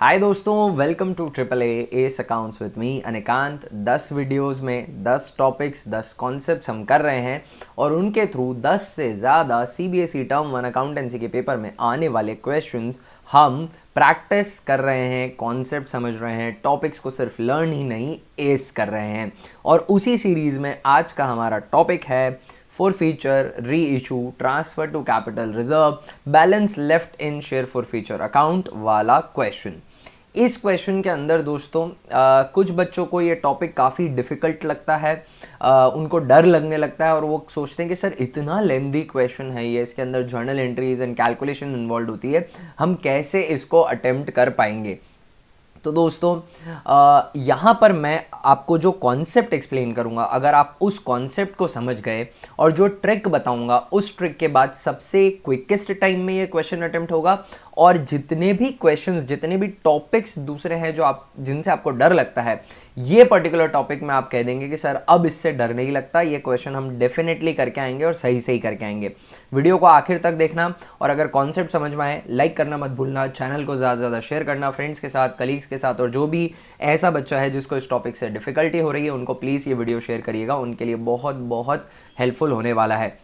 हाय दोस्तों, welcome to triple S accounts with me Anikant. 10 videos में 10 topics 10 concepts हम कर रहे हैं और उनके थ्रू 10 से ज़्यादा सीबीएसई टर्म वन अकाउंटेंसी के पेपर में आने वाले क्वेश्चंस हम प्रैक्टिस कर रहे हैं, कॉन्सेप्ट समझ रहे हैं, टॉपिक्स को सिर्फ लर्न ही नहीं एस कर रहे हैं। और उसी सीरीज़ में आज का हमारा टॉपिक है forfeiture, reissue, transfer to capital reserve, balance left in share forfeiture account वाला क्वेश्चन। इस क्वेश्चन के अंदर दोस्तों कुछ बच्चों को ये टॉपिक काफ़ी डिफ़िकल्ट लगता है, उनको डर लगने लगता है और वो सोचते हैं कि सर इतना लेंदी क्वेश्चन है ये, इसके अंदर journal entries and calculation involve होती है, हम कैसे इसको अटेम्प्ट कर पाएंगे। तो दोस्तों यहाँ पर मैं आपको जो कॉन्सेप्ट एक्सप्लेन करूँगा, अगर आप उस कॉन्सेप्ट को समझ गए और जो ट्रिक बताऊँगा उस ट्रिक के बाद सबसे क्विकेस्ट टाइम में ये क्वेश्चन अटेम्प्ट होगा। और जितने भी क्वेश्चंस, जितने भी टॉपिक्स दूसरे हैं जो आप जिनसे आपको डर लगता है, ये पर्टिकुलर टॉपिक में आप कह देंगे कि सर अब इससे डर नहीं लगता, ये क्वेश्चन हम डेफिनेटली करके आएंगे और सही सही करके आएंगे। वीडियो को आखिर तक देखना और अगर कॉन्सेप्ट समझ में आए लाइक करना मत भूलना, चैनल को ज़्यादा से ज़्यादा शेयर करना फ्रेंड्स के साथ, कलीग्स के साथ, और जो भी ऐसा बच्चा है जिसको इस टॉपिक से डिफिकल्टी हो रही है उनको प्लीज़ ये वीडियो शेयर करिएगा, उनके लिए बहुत बहुत हेल्पफुल होने वाला है।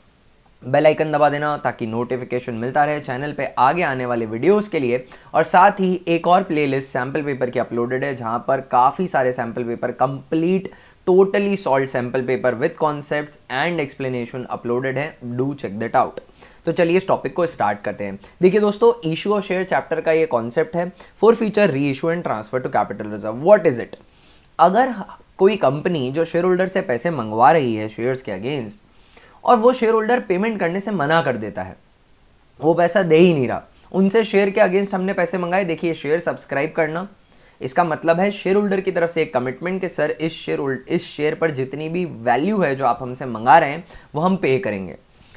बेल आइकन दबा देना ताकि नोटिफिकेशन मिलता रहे चैनल पे आगे आने वाले वीडियोस के लिए। और साथ ही एक और प्लेलिस्ट सैम्पल पेपर की अपलोडेड है जहां पर काफ़ी सारे sample paper complete totally solve sample paper with concepts and explanation uploaded है, डू चेक दैट आउट। तो चलिए इस टॉपिक को स्टार्ट करते हैं। देखिए दोस्तों, इशू ऑफ शेयर चैप्टर का ये कॉन्सेप्ट है forfeiture, reissue and transfer to capital reserve. What is it? अगर कोई कंपनी जो शेयर होल्डर से पैसे मंगवा रही है शेयर्स के अगेंस्ट और वो शेयर होल्डर पेमेंट करने से मना कर देता है, वो पैसा दे ही नहीं रहा, उनसे शेयर के अगेंस्ट हमने पैसे मंगाए, देखिए शेयर सब्सक्राइब करना, इसका मतलब है शेयर होल्डर की तरफ से एक कमिटमेंट कि सर इस शेयर पर जितनी भी वैल्यू है जो आप हमसे मंगा रहे हैं वो हम पे करेंगे,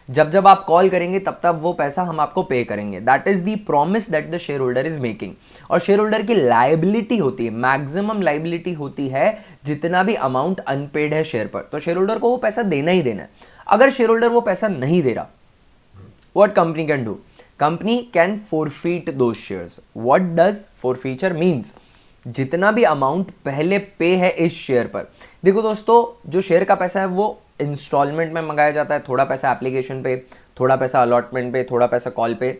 जब जब आप कॉल करेंगे तब तब वो पैसा हम आपको पे करेंगे। That is the promise that the share holder is making. और शेयर होल्डर की लायबिलिटी होती है, मैक्सिमम लायबिलिटी होती है जितना भी अमाउंट अनपेड है शेयर पर, तो शेयर होल्डर को वो पैसा देना ही देना है। अगर शेयर होल्डर वो पैसा नहीं दे रहा, what company can do? Company can forfeit those shares. What does forfeiture means? जितना भी अमाउंट पहले पे है इस शेयर पर। देखो दोस्तों, जो शेयर का पैसा है वो इंस्टॉलमेंट में मंगाया जाता है, थोड़ा पैसा एप्लीकेशन पे, थोड़ा पैसा अलॉटमेंट पे, थोड़ा पैसा कॉल पे,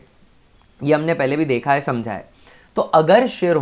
ये हमने पहले भी देखा है, समझा है। तो अगर शेयर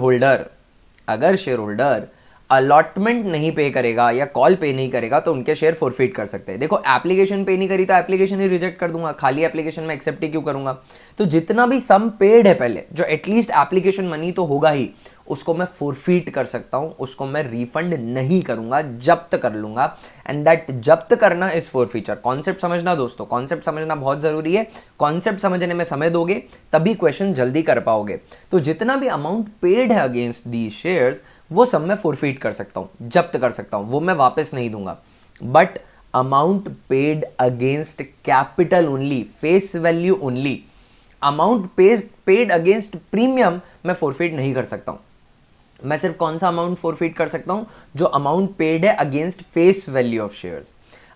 होल्डर अलॉटमेंट नहीं पे करेगा या कॉल पे नहीं करेगा तो उनके शेयर फोरफीट कर सकते हैं। देखो, एप्लीकेशन पे नहीं करी तो एप्लीकेशन ही रिजेक्ट कर दूंगा, खाली एप्लीकेशन में एक्सेप्ट ही क्यों करूंगा? तो जितना भी सम पेड है पहले, जो एटलीस्ट एप्लीकेशन मनी तो होगा ही, उसको मैं फोरफीट कर सकता हूं, उसको मैं रिफंड नहीं करूंगा, जब्त कर लूंगा। एंड दैट जब्त करना इज फोरफीचर। कॉन्सेप्ट समझना दोस्तों, कॉन्सेप्ट समझना बहुत जरूरी है। कॉन्सेप्ट समझने में समय दोगे तभी क्वेश्चन जल्दी कर पाओगे। तो जितना भी अमाउंट पेड है अगेंस्ट दी शेयर्स, वो सब मैं फोरफीट कर सकता हूं, जब्त कर सकता हूं, वो मैं वापस नहीं दूंगा। But amount paid against capital only, face value only, amount paid against premium मैं फोरफीट नहीं कर सकता हूं। मैं सिर्फ कौन सा अमाउंट फोरफीट कर सकता हूं? जो अमाउंट पेड है against face value of shares.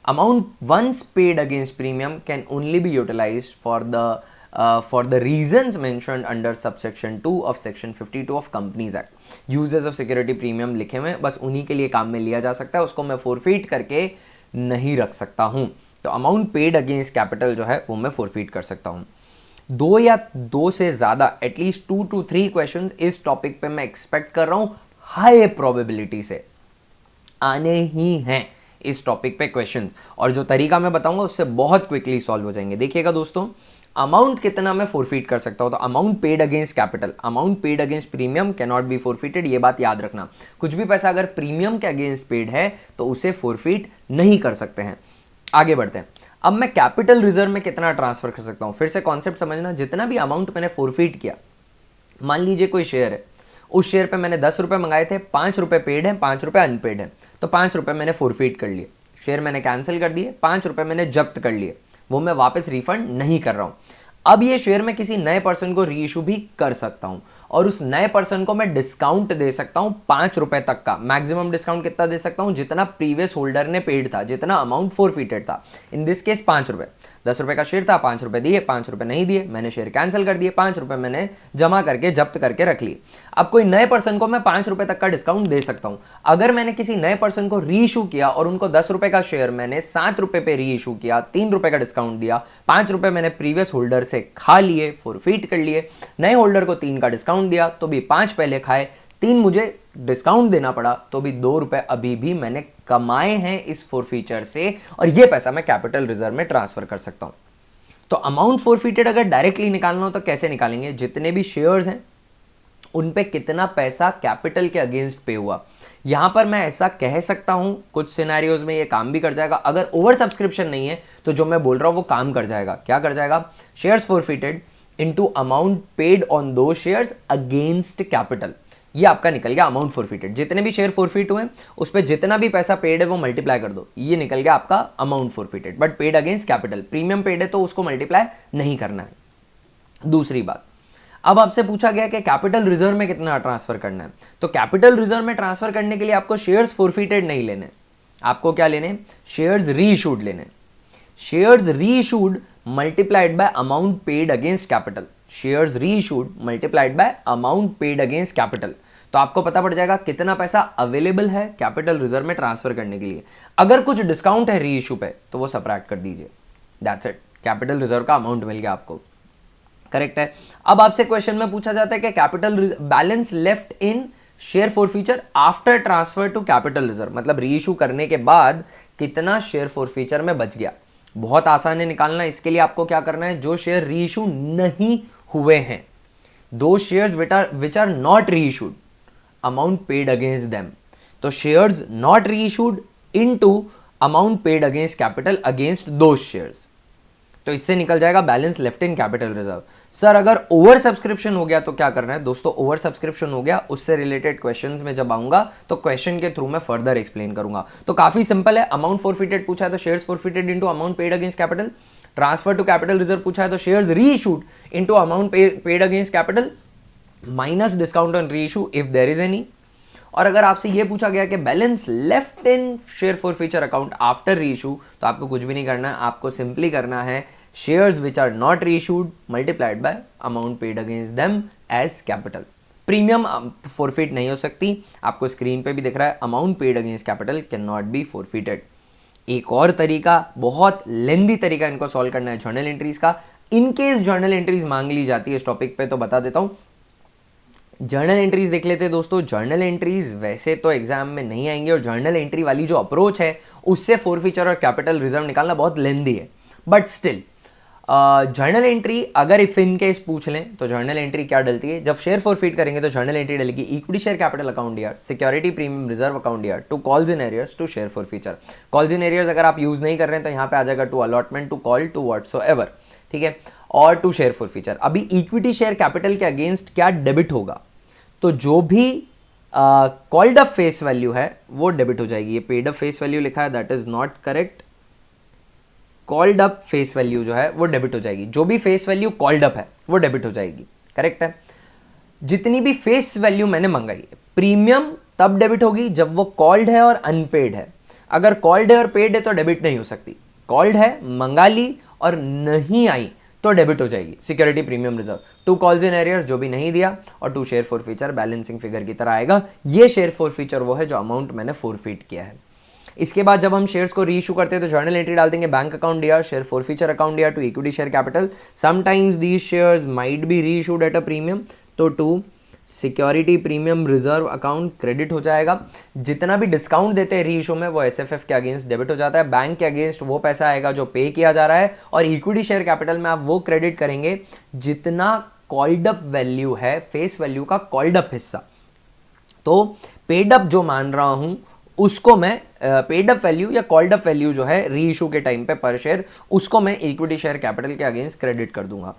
Amount once paid against premium can only be utilised for the reasons mentioned under subsection 2 of section 52 of Companies Act. Uses of security premium लिखे हुए, बस उन्हीं के लिए काम में लिया जा सकता है, उसको मैं फोरफीट करके नहीं रख सकता हूं। तो अमाउंट पेड अगेंस्ट कैपिटल जो है वो मैं फोरफीट कर सकता हूं। दो या दो से ज्यादा, एटलीस्ट 2 to 3 क्वेश्चन इस टॉपिक पे मैं एक्सपेक्ट कर रहा हूं, हाई प्रोबेबिलिटी से आने ही हैं इस टॉपिक पे क्वेश्चंस, और जो तरीका मैं बताऊंगा उससे बहुत क्विकली सॉल्व हो जाएंगे। देखिएगा दोस्तों, अमाउंट कितना मैं फोरफीट कर सकता हूं? तो amount paid against capital, amount paid against premium can not be forfeited, ये बात याद रखना। कुछ भी पैसा अगर प्रीमियम के अगेंस्ट पेड है तो उसे फोरफीट नहीं कर सकते हैं। आगे बढ़ते हैं। अब मैं कैपिटल रिजर्व में कितना ट्रांसफर कर सकता हूं? फिर से कॉन्सेप्ट समझना, जितना भी अमाउंट मैंने फोरफीट किया, मान लीजिए कोई शेयर है, उस शेयर पे मैंने 10 रुपए मंगाए थे, 5 रुपए पेड है, 5 रुपए अनपेड है, तो 5 रुपए मैंने फोरफीट कर लिए, शेयर मैंने कैंसिल कर दिए, 5 रुपए मैंने जब्त कर लिए, वो मैं वापस रिफंड नहीं कर रहा हूं। अब ये शेयर मैं किसी नए पर्सन को री इशू भी कर सकता हूं और उस नए पर्सन को मैं डिस्काउंट दे सकता हूं 5 रुपए तक का। मैक्सिमम डिस्काउंट कितना दे सकता हूं? जितना प्रीवियस होल्डर ने पेड था, जितना अमाउंट फोरफीटेड था, इन दिस केस 5 रुपए। ₹10 का शेयर था, ₹5 दिए, ₹5 नहीं दिए, मैंने शेयर कैंसिल कर दिए, ₹5 मैंने जमा करके जब्त करके रख लिए। अब कोई नए पर्सन को मैं ₹5 तक का डिस्काउंट दे सकता हूं। अगर मैंने किसी नए पर्सन को री इशू किया और उनको ₹10 का शेयर मैंने ₹7 पे री इशू किया, ₹3 का डिस्काउंट दिया, ₹5 मैंने प्रीवियस होल्डर से खा लिए, फॉरफिट कर लिए, नए होल्डर को 3 का डिस्काउंट दिया तो भी 5 पहले खाए, 3 मुझे डिस्काउंट देना पड़ा तो भी ₹2 अभी भी मैंने कमाए हैं इस फॉरफीचर से, और ये पैसा मैं कैपिटल रिजर्व में ट्रांसफर कर सकता हूं। तो अमाउंट फॉरफिटेड अगर डायरेक्टली निकालना हो तो कैसे निकालेंगे? जितने भी शेयर्स हैं उन पे कितना पैसा कैपिटल के अगेंस्ट पे हुआ। यहां पर मैं ऐसा कह सकता हूं, कुछ सिनेरियोज में ये काम भी कर जाएगा। अगर ओवर सब्सक्रिप्शन नहीं है तो जो मैं बोल रहा हूं वो काम कर जाएगा। क्या कर जाएगा? Shares forfeited into amount paid on दो शेयर्स अगेंस्ट कैपिटल, ये आपका निकल गया अमाउंट फॉरफिटेड। जितने भी शेयर फॉरफिट हुए उस पर जितना भी पैसा पेड है वो मल्टीप्लाई कर दो, ये निकल गया आपका amount forfeited. But paid against capital, premium paid है तो उसको मल्टीप्लाई नहीं करना है। दूसरी बात, अब आपसे पूछा गया कि कैपिटल रिजर्व में कितना ट्रांसफर करना है। तो कैपिटल रिजर्व में ट्रांसफर करने के लिए आपको शेयर्स फॉरफिटेड नहीं लेने, आपको क्या लेने? शेयर्स री इशूड लेने। Shares reissued multiplied by amount paid against capital, shares reissued multiplied by amount paid against capital. तो आपको पता पड़ जाएगा कितना पैसा अवेलेबल है कैपिटल रिजर्व में ट्रांसफर करने के लिए। अगर कुछ डिस्काउंट है री इशू पे तो वो सबट्रैक्ट कर दीजिए, दैट्स इट, कैपिटल रिजर्व का अमाउंट मिल गया आपको। करेक्ट है। अब आपसे क्वेश्चन में पूछा जाता है कि capital balance left in share forfeiture after transfer to capital reserve, मतलब री इशू करने के बाद कितना शेयर फॉरफीचर में बच गया। बहुत आसान है निकालना। इसके लिए आपको क्या करना है? जो शेयर री इशू नहीं हुए हैं, दो शेयर्स विच आर नॉट री issued, amount paid against them, तो shares not reissued into amount paid against capital against दो शेयर्स, तो इससे निकल जाएगा balance left in capital reserve. Sir अगर ओवर सब्सक्रिप्शन हो गया तो क्या करना है? दोस्तों ओवर सब्सक्रिप्शन हो गया, उससे रिलेटेड क्वेश्चंस में जब आऊंगा तो क्वेश्चन के थ्रू मैं फर्दर एक्सप्लेन करूंगा। तो काफी सिंपल है। अमाउंट फॉरफिटेड पूछा है तो shares forfeited into amount paid against capital, transfer to capital reserve पूछा है तो shares reissued into amount paid against capital minus discount on reissue if there is any. और अगर आपसे यह पूछा गया कि balance left in share forfeiture account after reissue, तो आपको कुछ भी नहीं करना है, आपको सिंपली करना है shares which are not reissued multiplied by amount paid against them as capital. Premium forfeit नहीं हो सकती, आपको स्क्रीन पे भी दिख रहा है, amount paid against capital can not B forfeited. एक और तरीका, बहुत लेंदी तरीका इनको सॉल्व करना है जर्नल एंट्रीज का। इनकेस जर्नल एंट्रीज मांग ली जाती है इस टॉपिक पे तो बता देता हूं। जर्नल एंट्रीज देख लेते हैं दोस्तों। जर्नल एंट्रीज वैसे तो एग्जाम में नहीं आएंगे और जर्नल एंट्री वाली जो अप्रोच है उससे फॉरफीचर और कैपिटल रिजर्व निकालना बहुत लेंदी है, बट स्टिल जर्नल एंट्री अगर इफ इन केस पूछ लें तो जर्नल एंट्री क्या डलती है? जब शेयर फॉरफिट करेंगे तो जर्नल एंट्री डलेगी equity share capital account year, security premium reserve account year, to calls in arrears, to share forfeiture. Calls in arrears अगर आप यूज नहीं कर रहे हैं तो यहाँ पे आ जाएगा to allotment, to call, to whatsoever, ठीक है, और टू शेयर फॉरफीचर। अभी इक्विटी शेयर कैपिटल के अगेंस्ट क्या डेबिट होगा? तो जो भी कॉल्ड अप फेस वैल्यू है वो डेबिट हो जाएगी। ये पेड अप फेस वैल्यू लिखा है, that is not correct. Called up face value जो है वो डेबिट हो जाएगी। जो भी फेस वैल्यू कॉल्ड अप है वो डेबिट हो जाएगी, करेक्ट है। जितनी भी फेस वैल्यू मैंने मंगाई है, प्रीमियम तब डेबिट होगी जब वो कॉल्ड है और अनपेड है। अगर कॉल्ड है और पेड है तो डेबिट नहीं हो सकती। कॉल्ड है, मंगा ली और नहीं आई तो डेबिट हो जाएगी security premium reserve. To calls in arrears जो भी नहीं दिया, और to share forfeiture balancing figure की तरह आएगा। ये शेयर फॉरफीचर वो है जो अमाउंट मैंने फॉरफिट किया है। इसके बाद जब हम शेयर्स को री इशू करते हैं तो जर्नल एंट्री डाल देंगे bank account DR, share forfeiture account DR to equity share capital. Sometimes these shares might be reissued at a premium, तो to security premium reserve account credit हो जाएगा। जितना भी डिस्काउंट देते हैं री इशू में वो एसएफएफ के अगेंस्ट डेबिट हो जाता है। बैंक के अगेंस्ट वो पैसा आएगा जो पे किया जा रहा है, और इक्विटी शेयर कैपिटल में आप वो क्रेडिट करेंगे जितना कॉल्ड अप वैल्यू है, फेस वैल्यू का कॉल्ड अप हिस्सा। तो पेड अप जो मान रहा हूं उसको मैं पेड अप वैल्यू या कॉल्ड अप वैल्यू जो है री इशू के टाइम पे पर शेयर, उसको मैं इक्विटी शेयर कैपिटल के अगेंस्ट क्रेडिट कर दूंगा।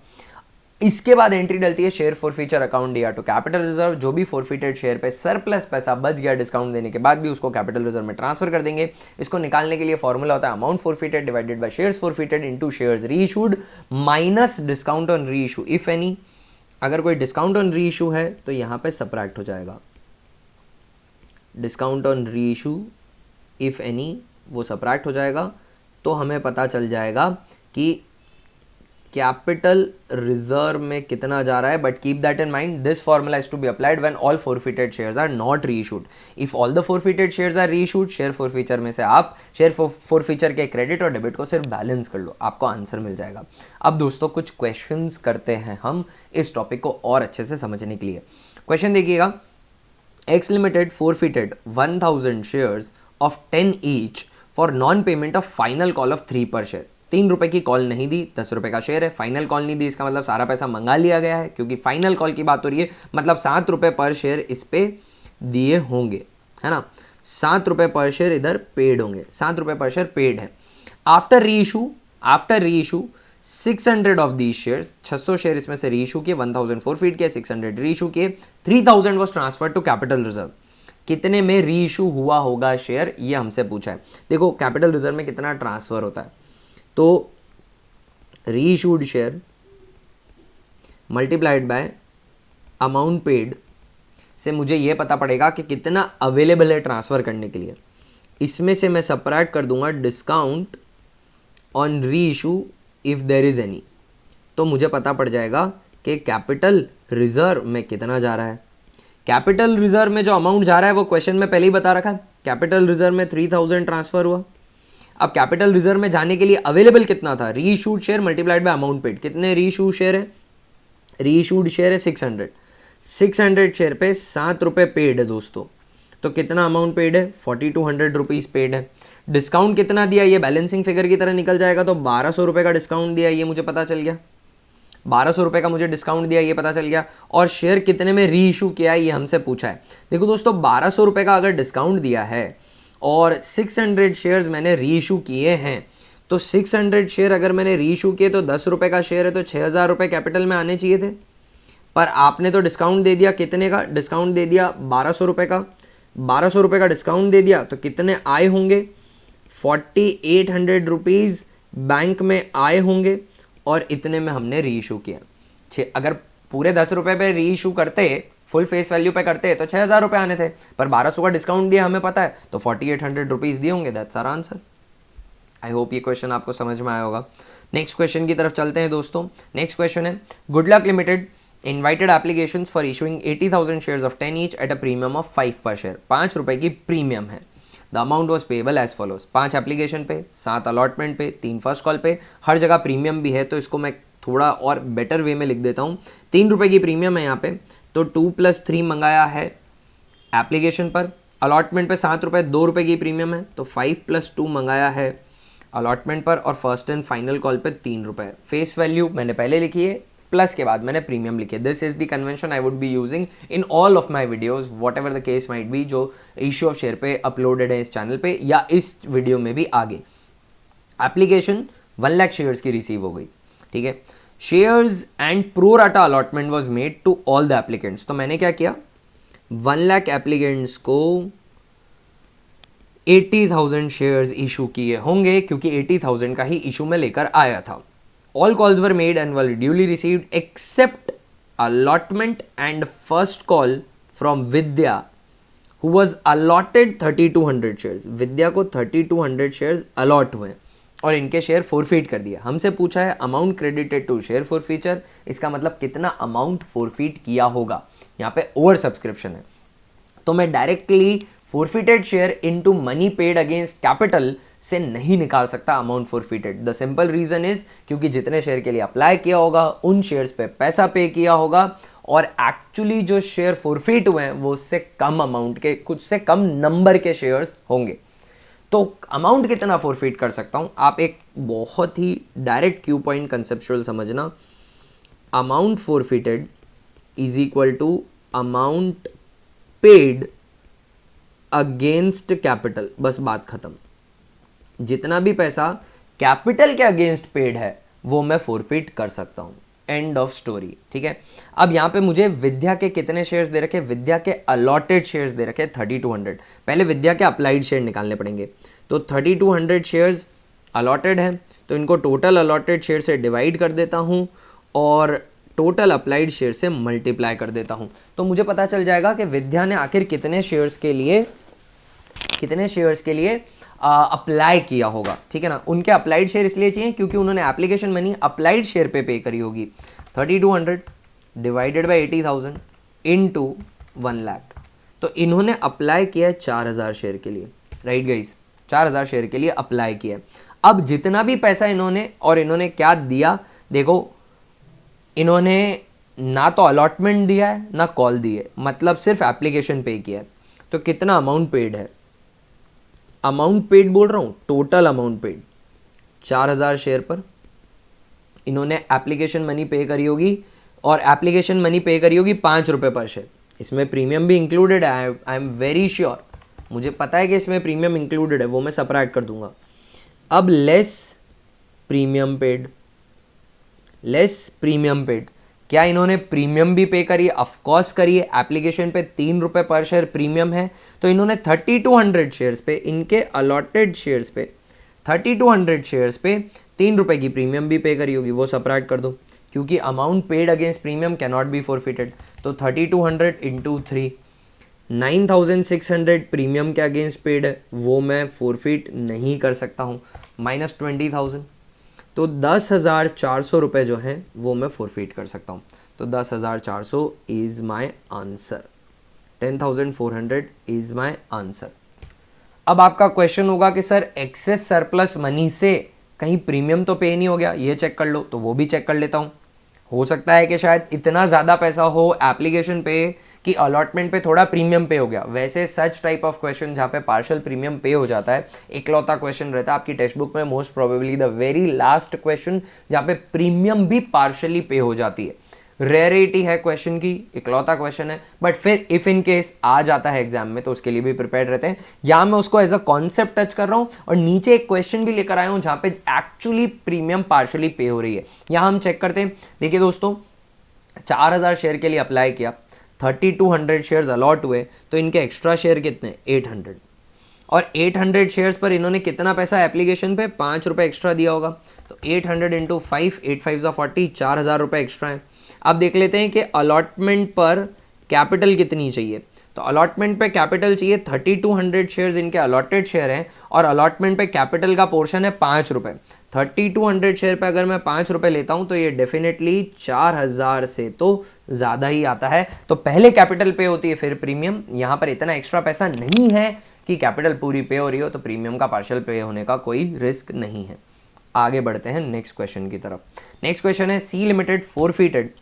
इसके बाद एंट्री डलती है share forfeiture account DR to capital reserve. जो भी फॉरफिटेड शेयर पे सरप्लस पैसा बच गया डिस्काउंट देने के बाद भी उसको कैपिटल रिजर्व में ट्रांसफर कर देंगे। इसको निकालने के लिए फॉर्मूला होता है amount forfeited divided by shares forfeited into shares reissued minus discount on reissue if any. अगर कोई डिस्काउंट ऑन री इशू है तो यहाँ पे सबट्रैक्ट हो जाएगा। Discount on reissue if any वो सबट्रैक्ट हो जाएगा, तो हमें पता चल जाएगा कि कैपिटल रिजर्व में कितना जा रहा है, but keep that in mind, this formula is to be applied when all forfeited shares are not reissued. If all the forfeited shares are reissued, share forfeiture में से आप शेयर फोरफीचर के credit और डेबिट को सिर्फ balance कर लो, आपको answer मिल जाएगा. अब दोस्तों कुछ क्वेश्चंस करते हैं हम इस टॉपिक को और अच्छे से समझने के लिए. क्वेश्चन देखिएगा, x limited forfeited 1000 shares of 10 each for non payment of final call of 3 per share. 3 रुपए की कॉल नहीं दी, 10 रुपए का शेयर है, फाइनल कॉल नहीं दी, इसका मतलब सारा पैसा मंगा लिया गया है, क्योंकि फाइनल कॉल की बात हो रही है, मतलब 7 रुपए पर शेयर इस पे दिए होंगे, है ना. 7 रुपए पर शेयर इधर पेड होंगे, 7 रुपए पर शेयर पेड है. आफ्टर री issue 600 of these shares, 600 share इसमें से री इशू किए, 1000 फोरफिट किए, 600 री इशू किए, 3000 was transfer to capital reserve. कितने में री इशू हुआ होगा शेयर, ये हमसे पूछा है. देखो कैपिटल रिजर्व में कितना ट्रांसफर होता है, तो री issued share multiplied by amount paid से मुझे ये पता पड़ेगा कि कितना अवेलेबल है ट्रांसफ़र करने के लिए. इसमें से मैं सब्ट्रैक्ट कर दूंगा डिस्काउंट ऑन री issue if there is any, तो मुझे पता पड़ जाएगा कि कैपिटल रिजर्व में कितना जा रहा है. कैपिटल रिजर्व में जो अमाउंट जा रहा है वो क्वेश्चन में पहले ही बता रखा है. कैपिटल रिजर्व में 3000 ट्रांसफ़र हुआ. अब कैपिटल रिजर्व में जाने के लिए अवेलेबल कितना था, री issued share multiplied by amount paid. कितने री इशूड शेयर है, री इशूड शेयर है 600. 600 शेयर पे 7 रुपये पेड है दोस्तों, तो कितना अमाउंट पेड है, 4200 रुपीज़ पेड है. डिस्काउंट कितना दिया, ये बैलेंसिंग फिगर की तरह निकल जाएगा, तो 1200 रुपये का डिस्काउंट दिया, ये मुझे पता चल गया. 1200 रुपये का मुझे डिस्काउंट दिया, ये पता चल गया. और शेयर कितने में री इशू किया है, ये हमसे पूछा है. देखो दोस्तों 1200 रुपये का अगर डिस्काउंट दिया है और 600 शेयर्स मैंने री इशू किए हैं, तो 600 शेयर अगर मैंने री इशू किए तो 10 रुपये का शेयर है, तो 6000 रुपये कैपिटल में आने चाहिए थे. पर आपने तो डिस्काउंट दे दिया, कितने का डिस्काउंट दे दिया, 1200 रुपये का. 1200 रुपये का डिस्काउंट दे दिया, तो कितने आए होंगे, 4800 रुपीज़ बैंक में आए होंगे, और इतने में हमने री इशू किया. अगर पूरे 10 रुपये पे री इशू करते, फुल फेस वैल्यू पे करते तो 6000 रुपये आने थे, पर 1200 का डिस्काउंट दिया हमें पता है, तो 4800 रुपीज़ दिए होंगे. That's our answer. I hope ये क्वेश्चन आपको समझ में आया होगा. नेक्स्ट क्वेश्चन की तरफ चलते हैं दोस्तों. नेक्स्ट क्वेश्चन है, Good Luck Limited invited applications for issuing 80,000 shares of 10 each at a premium of 5 per share. 5 रुपये की प्रीमियम है. The amount was payable as follows. 5 application पे, 7 अलॉटमेंट पे, 3 फर्स्ट कॉल पे, हर जगह प्रीमियम भी है, तो इसको मैं थोड़ा और बेटर वे में लिख देता हूँ. 3 रुपये की प्रीमियम है यहाँ पे, तो 2+3 मंगाया है एप्लीकेशन पर. अलॉटमेंट पे 7 रुपये, 2 रुपये की प्रीमियम है, तो 5+2 मंगाया है अलॉटमेंट पर, और फर्स्ट एंड फाइनल कॉल पे 3 रुपये. फेस वैल्यू मैंने पहले लिखी है, प्लस के बाद मैंने प्रीमियम लिखे. This is the convention I would be using in all of my videos, what ever the case might be, जो इश्यू ऑफ शेयर पे अपलोडेड है इस चैनल पे या इस वीडियो में भी आगे. एप्लीकेशन 1 लाख शेयर्स की रिसीव हो गई, ठीक है. Shares and pro rata allotment was made to all the applicants. तो मैंने क्या किया, 1 लाख एप्लीकेंट्स को 80,000 शेयर्स इशू किए होंगे, क्योंकि 80,000 का ही इशू में लेकर आया था. All calls were made and were duly received except allotment and first call from Vidya, who was allotted 3200 shares. विद्या को 3200 शेयर्स अलॉट हुए और इनके शेयर फोरफीट कर दिया. हमसे पूछा है amount credited to share forfeiture, इसका मतलब कितना अमाउंट फोरफीट किया होगा. यहाँ पे ओवर सब्सक्रिप्शन है, तो मैं directly forfeited share into money paid against capital से नहीं निकाल सकता amount forfeited. The simple reason is, क्योंकि जितने शेयर के लिए अप्लाई किया होगा उन शेयर्स पे पैसा पे किया होगा, और एक्चुअली जो शेयर फोरफिट हुए हैं वो उससे कम अमाउंट के, कुछ से कम नंबर के शेयर्स होंगे. तो अमाउंट कितना फोरफिट कर सकता हूं, आप एक बहुत ही डायरेक्ट क्यू पॉइंट कंसेप्चुअल समझना. Amount forfeited is equal to amount paid against capital. बस बात खत्म. जितना भी पैसा कैपिटल के अगेंस्ट पेड है वो मैं फोरफिट कर सकता हूं. एंड ऑफ स्टोरी, ठीक है. अब यहां पे मुझे विद्या के कितने शेयर्स दे रखे, विद्या के अलॉटेड शेयर्स दे रखे 3200. पहले विद्या के अप्लाइड शेयर निकालने पड़ेंगे. तो 3200 शेयर्स अलॉटेड है, तो इनको टोटल अलॉटेड शेयर से डिवाइड कर देता हूं और टोटल अप्लाइड शेयर से मल्टीप्लाई कर देता हूं. तो मुझे पता चल जाएगा कि विद्या ने आखिर कितने शेयर्स के लिए अप्लाई किया होगा, ठीक है ना। उनके अप्लाइड शेयर इसलिए चाहिए क्योंकि उन्होंने एप्लीकेशन मनी अप्लाइड शेयर पे करी होगी। 3200 डिवाइडेड बाई 80,000 इनटू 1 लाख। तो इन्होंने अप्लाई किया है 4000 शेयर के लिए, राइट गाइस, 4000 शेयर के लिए अप्लाई किया है। अब जितना भी पैसा इन्होंने क्या दिया, देखो इन्होंने ना तो अलॉटमेंट दिया है ना कॉल दी है, मतलब सिर्फ एप्लीकेशन पे किया है। तो कितना अमाउंट पेड है, अमाउंट पेड बोल रहा हूँ, टोटल अमाउंट पेड 4000 शेयर पर इन्होंने एप्लीकेशन मनी पे करी होगी, और एप्लीकेशन मनी पे करी होगी 5 रुपये पर शेयर। इसमें प्रीमियम भी इंक्लूडेड है, आई एम वेरी श्योर, मुझे पता है कि इसमें प्रीमियम इंक्लूडेड है, वो मैं सबट्रैक्ट कर दूंगा। अब लेस प्रीमियम पेड, क्या इन्होंने प्रीमियम भी पे करी है? ऑफकोर्स करी है, एप्लीकेशन पे 3 रुपये पर शेयर प्रीमियम है। तो इन्होंने 3200 शेयर्स पे, इनके अलॉटेड शेयर्स पे 3200 शेयर्स पे 3 रुपये की प्रीमियम भी पे करी होगी, वो सबट्रैक्ट कर दो, क्योंकि amount paid against premium can not B forfeited. तो 3200 इंटू 3, 9600 प्रीमियम के अगेंस्ट पेड है, वो मैं फॉरफिट नहीं कर सकता हूँ, माइनस 20,000, तो 10,400 रुपये जो हैं वो मैं फॉरफिट कर सकता हूँ। तो 10,400 is my answer, 10,400 is my answer. अब आपका क्वेश्चन होगा कि सर एक्सेस सरप्लस मनी से कहीं प्रीमियम तो पे नहीं हो गया, ये चेक कर लो, तो वो भी चेक कर लेता हूँ। हो सकता है कि शायद इतना ज़्यादा पैसा हो एप्लीकेशन पे कि अलॉटमेंट पे थोड़ा प्रीमियम पे हो गया। वैसे सच टाइप ऑफ क्वेश्चन जहाँ पे पार्शियल प्रीमियम पे हो जाता है, इकलौता क्वेश्चन रहता है आपकी टेक्स्ट बुक में, most probably the very last question जहाँ पे प्रीमियम भी पार्शियली पे हो जाती है। रेयरिटी है क्वेश्चन की, इकलौता क्वेश्चन है, बट फिर इफ इन केस आ जाता है एग्जाम में तो उसके लिए भी प्रिपेयर रहते हैं। यहाँ मैं उसको एज अ कॉन्सेप्ट टच कर रहा हूँ, और नीचे एक क्वेश्चन भी लेकर आया हूँ जहाँ पे एक्चुअली प्रीमियम पार्शियली पे हो रही है। यहाँ हम चेक करते हैं, देखिए दोस्तों, 4000 शेयर के लिए अप्लाई किया, 3200 शेयर्स अलॉट हुए, तो इनके एक्स्ट्रा शेयर कितने, 800, और 800 शेयर्स पर इन्होंने कितना पैसा एप्लीकेशन पे, 5 रुपये एक्स्ट्रा दिया होगा। तो 800 इंटू 5, 8 5 40, 4000 रुपये एक्स्ट्रा है। अब देख लेते हैं कि अलॉटमेंट पर कैपिटल कितनी चाहिए। तो अलॉटमेंट पे कैपिटल चाहिए 3200 शेयर्स इनके अलॉटेड शेयर हैं, और अलॉटमेंट पे कैपिटल का पोर्शन है 5 रुपये। 3200 शेयर पे अगर मैं 5 रुपये लेता हूं तो ये डेफिनेटली 4000 से तो ज़्यादा ही आता है। तो पहले कैपिटल पे होती है फिर प्रीमियम। यहाँ पर इतना एक्स्ट्रा पैसा नहीं है कि कैपिटल पूरी पे हो रही हो, तो प्रीमियम का पार्शियल पे होने का कोई रिस्क नहीं है। आगे बढ़ते हैं नेक्स्ट क्वेश्चन की तरफ। नेक्स्ट क्वेश्चन है, C limited forfeited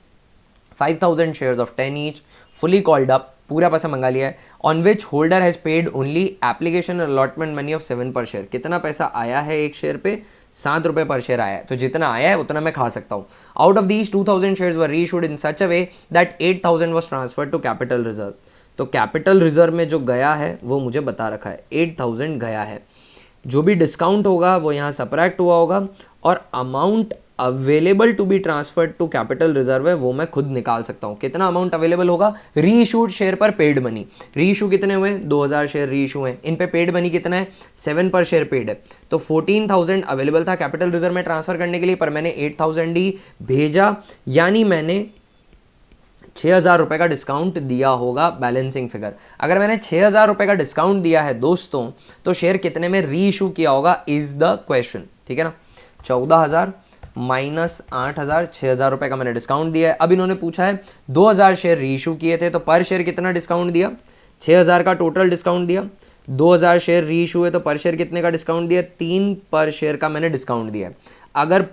5000 shares of 10 each, fully called up, पूरा पैसा मंगा लिया है, on which holder has paid only application allotment money of 7 per share. कितना पैसा आया है एक शेयर पे, 7 रुपये पर शेयर आया है, तो जितना आया है उतना मैं खा सकता हूँ। Out of these 2000 shares were reissued in such a way that 8000 was transferred to capital reserve. तो कैपिटल रिजर्व में जो गया है वो मुझे बता रखा है, 8000 गया है। जो भी डिस्काउंट होगा वो यहाँ सबट्रैक्ट हुआ होगा, और amount available to be transferred to capital reserve है वो मैं खुद निकाल सकता हूँ। कितना अमाउंट अवेलेबल होगा, री इशूड शेयर पर पेड मनी, री इशू कितने हुए, 2000 शेयर री इशू हैं, इन पे पेड मनी कितना है, 7 पर शेयर पेड है। तो 14,000 अवेलेबल था कैपिटल रिजर्व में ट्रांसफर करने के लिए, पर मैंने 8,000 ही भेजा, यानी मैंने 6,000 रुपये का डिस्काउंट दिया होगा बैलेंसिंग फिगर। अगर मैंने 6,000 रुपये का डिस्काउंट दिया है दोस्तों, तो शेयर कितने में री इशू किया होगा इज द क्वेश्चन, ठीक है ना। 14,000 माइनस 8,000, 6,000 रुपये का मैंने डिस्काउंट दिया है। अब इन्होंने पूछा है 2,000 शेयर री इशू किए थे, तो पर शेयर कितना डिस्काउंट दिया, 6,000 का टोटल डिस्काउंट दिया, 2,000 शेयर री इशू है तो पर शेयर कितने का डिस्काउंट दिया, 3 पर शेयर का मैंने डिस्काउंट दिया। अगर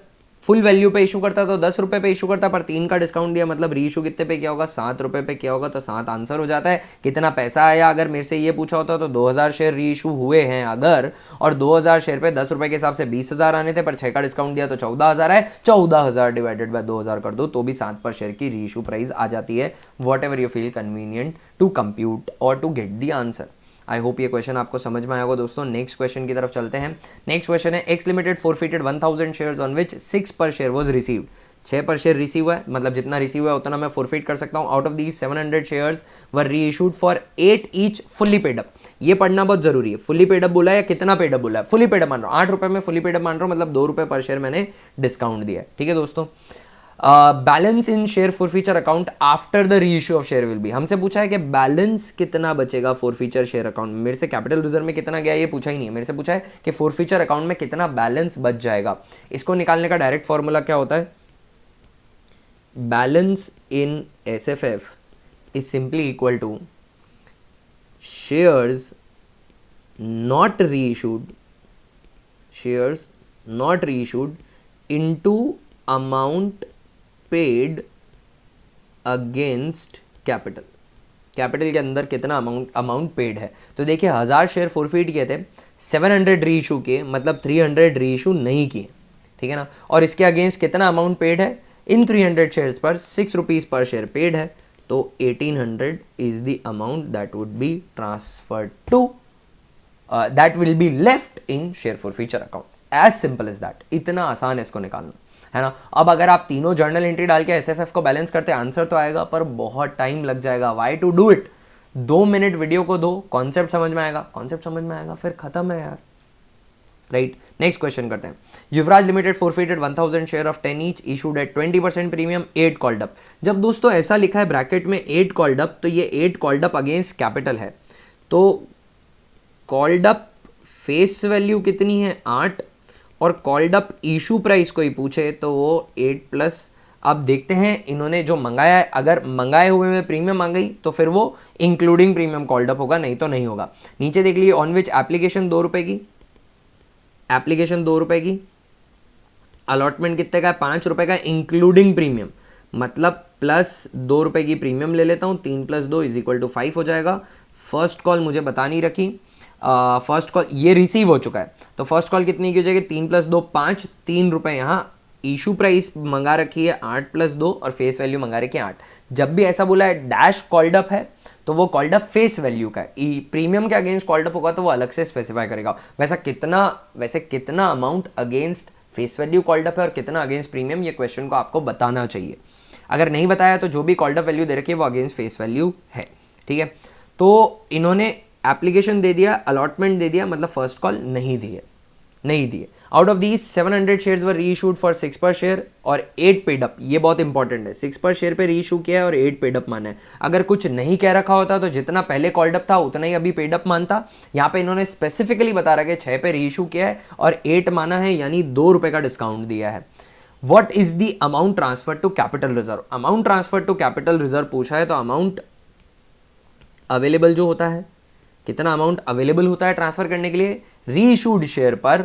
फुल वैल्यू पे इशू करता तो 10 रुपये पे इशू करता, पर 3 का डिस्काउंट दिया, मतलब री इशू कितने पे किया होगा, 7 रुपये पे किया होगा, तो 7 आंसर हो जाता है। कितना पैसा आया, अगर मेरे से ये पूछा होता तो 2,000 शेयर री इशू हुए हैं अगर, और 2,000 शेयर पे 10 रुपये के हिसाब से 20,000 आने थे, पर 6 का डिस्काउंट दिया तो 14,000 है, 14,000 डिवाइडेड बाय 2,000 कर दो तो भी 7 पर शेयर की री इशू प्राइस आ जाती है। Whatever you feel convenient to compute or to get the answer. I hope ये क्वेश्चन आपको समझ में आया होगा दोस्तों। नेक्स्ट क्वेश्चन की तरफ चलते हैं। नेक्स्ट क्वेश्चन है, x limited forfeited 1000 shares on which 6 per share was received. 6 per share receive हुआ है, मतलब जितना रिसीव हुआ है उतना मैं फॉरफिट कर सकता हूँ। Out of these 700 shares were reissued for 8 each fully paid up. ये पढ़ना बहुत जरूरी है, फुल्ली पेड अप बोला है या कितना पेड अप बोला है, फुल्ली पेड अप मान रहा हूँ, 8 रुपये में फुल्ली पेड अप मान रहा हूँ, मतलब 2 रुपये पर शेयर मैंने डिस्काउंट दिया है, ठीक है दोस्तों। Balance in share forfeiture account after the reissue of share will be. हमसे पूछा है कि बैलेंस कितना बचेगा फॉरफीचर शेयर अकाउंट में। मेरे से कैपिटल रिजर्व में कितना गया ये पूछा ही नहीं है, मेरे से पूछा है कि फॉरफीचर अकाउंट में कितना बैलेंस बच जाएगा। इसको निकालने का डायरेक्ट फॉर्मूला क्या होता है, balance in SFF is simply equal to shares not reissued, shares not reissued into amount paid against capital. Capital के अंदर कितना अमाउंट पेड है। तो देखिए 1000 शेयर फॉरफीट किए थे, 700 री इशू किए, मतलब 300 री इशू नहीं किए, ठीक है ना। और इसके अगेंस्ट कितना अमाउंट पेड है, इन 300 शेयर्स पर 6 रुपीज़ पर शेयर पेड है, तो 1800 is the amount that would be transferred to that will be left in share forfeiture account. As simple as that, इतना आसान है इसको निकालना, है ना। अब अगर आप तीनों जर्नल एंट्री डाल के एसएफएफ को बैलेंस करते आंसर तो आएगा, पर बहुत टाइम लग जाएगा। Why to do it, 2 minute video को दो, कॉन्सेप्ट समझ में आएगा, कॉन्सेप्ट समझ में आएगा फिर खत्म है यार, राइट। नेक्स्ट क्वेश्चन करते हैं। Yuvraj limited forfeited 1000 share of 10 each, issued at 20% premium, 8 called up. जब दोस्तों ऐसा लिखा है ब्रैकेट में 8 कॉल्ड अप, तो ये 8 कॉल्ड अप अगेंस्ट कैपिटल है। तो कॉल्ड अप फेस वैल्यू कितनी है 8, और कॉल्ड अप इशू प्राइस कोई पूछे तो वो 8 प्लस। अब देखते हैं इन्होंने जो मंगाया है, अगर मंगाए हुए में प्रीमियम आ गई तो फिर वो इंक्लूडिंग प्रीमियम कॉल्ड अप होगा, नहीं तो नहीं होगा। नीचे देख लीजिए, ऑन विच एप्लीकेशन 2 रुपए की, एप्लीकेशन 2 रुपए की, अलॉटमेंट कितने का है 5 रुपए का इंक्लूडिंग प्रीमियम, मतलब प्लस 2 रुपए की प्रीमियम ले लेता हूँ, 3 + 2 = 5 हो जाएगा। फर्स्ट कॉल मुझे बता नहीं रखी, फर्स्ट कॉल ये रिसीव हो चुका है, तो फर्स्ट कॉल कितनी की हो जाएगी 3 + 2 5, 3 रुपये यहाँ इशू प्राइस मंगा रखी है 8 + 2 और फेस वैल्यू मंगा रखी है 8। जब भी ऐसा बोला है डैश कॉल्ड अप है तो वो कॉल्ड अप फेस वैल्यू का है, प्रीमियम के अगेंस्ट कॉल्ड अप होगा तो वो अलग से स्पेसिफाई करेगा। वैसे कितना amount against face value called up है और कितना अगेंस्ट प्रीमियम, ये क्वेश्चन को आपको बताना चाहिए। अगर नहीं बताया तो जो भी कॉल्ड अप वैल्यू दे रखी है वो अगेंस्ट फेस वैल्यू है, ठीक है। तो इन्होंने एप्लीकेशन दे दिया, अलॉटमेंट दे दिया, मतलब फर्स्ट कॉल नहीं दिए। Out of these 700 shares were reissued for 6 per share और 8 पेड अप। ये बहुत इंपॉर्टेंट है, 6 पर शेयर पे रीइशू किया है और 8 पेड अप माना है। अगर कुछ नहीं कह रखा होता तो जितना पहले कॉल्ड अप था उतना ही अभी पेड अप मानता। यहाँ पे इन्होंने स्पेसिफिकली बता रखा है 6 पे रीइशू किया है और 8 माना है, यानी 2 रुपए का डिस्काउंट दिया है। What is the amount transfer to capital reserve. Amount transfer to capital reserve पूछा है, तो अमाउंट अवेलेबल जो होता है, कितना अमाउंट अवेलेबल होता है ट्रांसफर करने के लिए, रीइशूड शेयर पर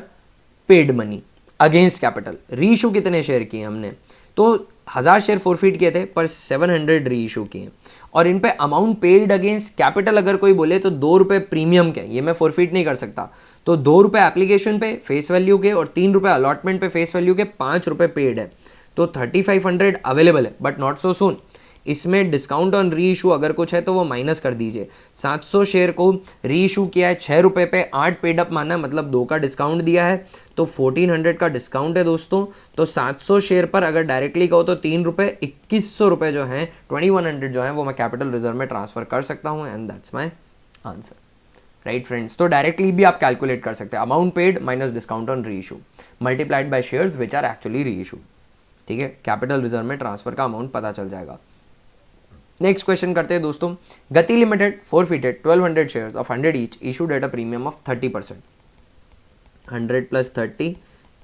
paid money against capital. Reissue कितने शेयर किए हमने, तो 1000 शेयर फॉरफीट किए थे पर 700 रीइशू किए, और इन पे अमाउंट पेड अगेंस्ट कैपिटल अगर कोई बोले तो 2 रुपये प्रीमियम के, ये मैं फॉरफीट नहीं कर सकता, तो 2 रुपये एप्लीकेशन पे फेस वैल्यू के और 3 रुपये अलॉटमेंट पे फेस वैल्यू के, 5 रुपये पेड है, तो 3500 अवेलेबल है बट नॉट सो सून। इसमें डिस्काउंट ऑन री इशू अगर कुछ है तो वो माइनस कर दीजिए। 700 शेयर को री इशू किया है 6 रुपये पे, 8 पेड अप माना है, मतलब 2 का डिस्काउंट दिया है, तो 1400 का डिस्काउंट है दोस्तों। तो 700 शेयर पर अगर डायरेक्टली कहो तो 3 रुपये, 2100 रुपये जो हैं 2100 जो हैं वो मैं कैपिटल रिजर्व में ट्रांसफर कर सकता हूँ, and that's my answer, right friends. तो डायरेक्टली भी आप कैलकुलेट कर सकते हैं, amount paid minus discount on reissue multiplied by shares which are actually reissue, ठीक है। कैपिटल रिजर्व में ट्रांसफर का अमाउंट पता चल जाएगा। नेक्स्ट क्वेश्चन करते हैं दोस्तों। Gati limited forfeited 1200 shares of 100 each, issued at a premium of 30%। 100 + 30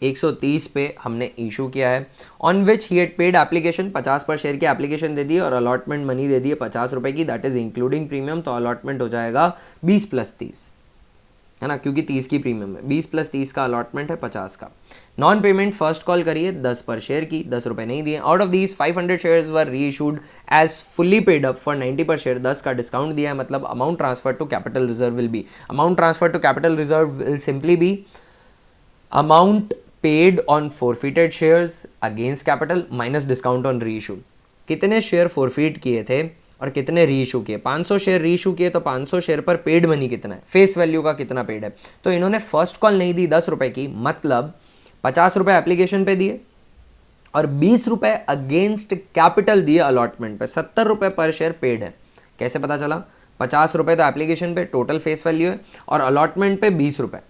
130 पे हमने इशू किया है, on which he had paid application 50 पर शेयर की एप्लीकेशन दे दी और अलॉटमेंट मनी दे दी है 50 रुपये की, दैट इज इंक्लूडिंग प्रीमियम, तो अलॉटमेंट हो जाएगा 20 + 30, है ना, क्योंकि 30 की प्रीमियम है, 20 + 30 का अलॉटमेंट है 50 का। नॉन पेमेंट फर्स्ट कॉल करिए 10 पर शेयर की, 10 रुपये नहीं दिए। Out of these 500 shares were reissued as fully paid up for 90 per share, 10 का डिस्काउंट दिया है, मतलब amount transfer to capital reserve will be, amount transfer to capital reserve will simply be amount paid on forfeited shares against capital minus discount on reissue. कितने share forfeit किए थे और कितने reissue किए, 500 शेयर रीइशू किए, तो 500 share पर paid money कितना है, फेस वैल्यू का कितना पेड है। तो इन्होंने फर्स्ट कॉल नहीं दी 10 रुपये की, मतलब 50 रुपये एप्लीकेशन पे दिए और 20 रुपये अगेंस्ट कैपिटल दिए अलॉटमेंट पे, 70 रुपये पर शेयर पेड है। कैसे पता चला, 50 रुपये तो एप्लीकेशन पे टोटल फेस वैल्यू है और अलॉटमेंट पे 20 रुपये,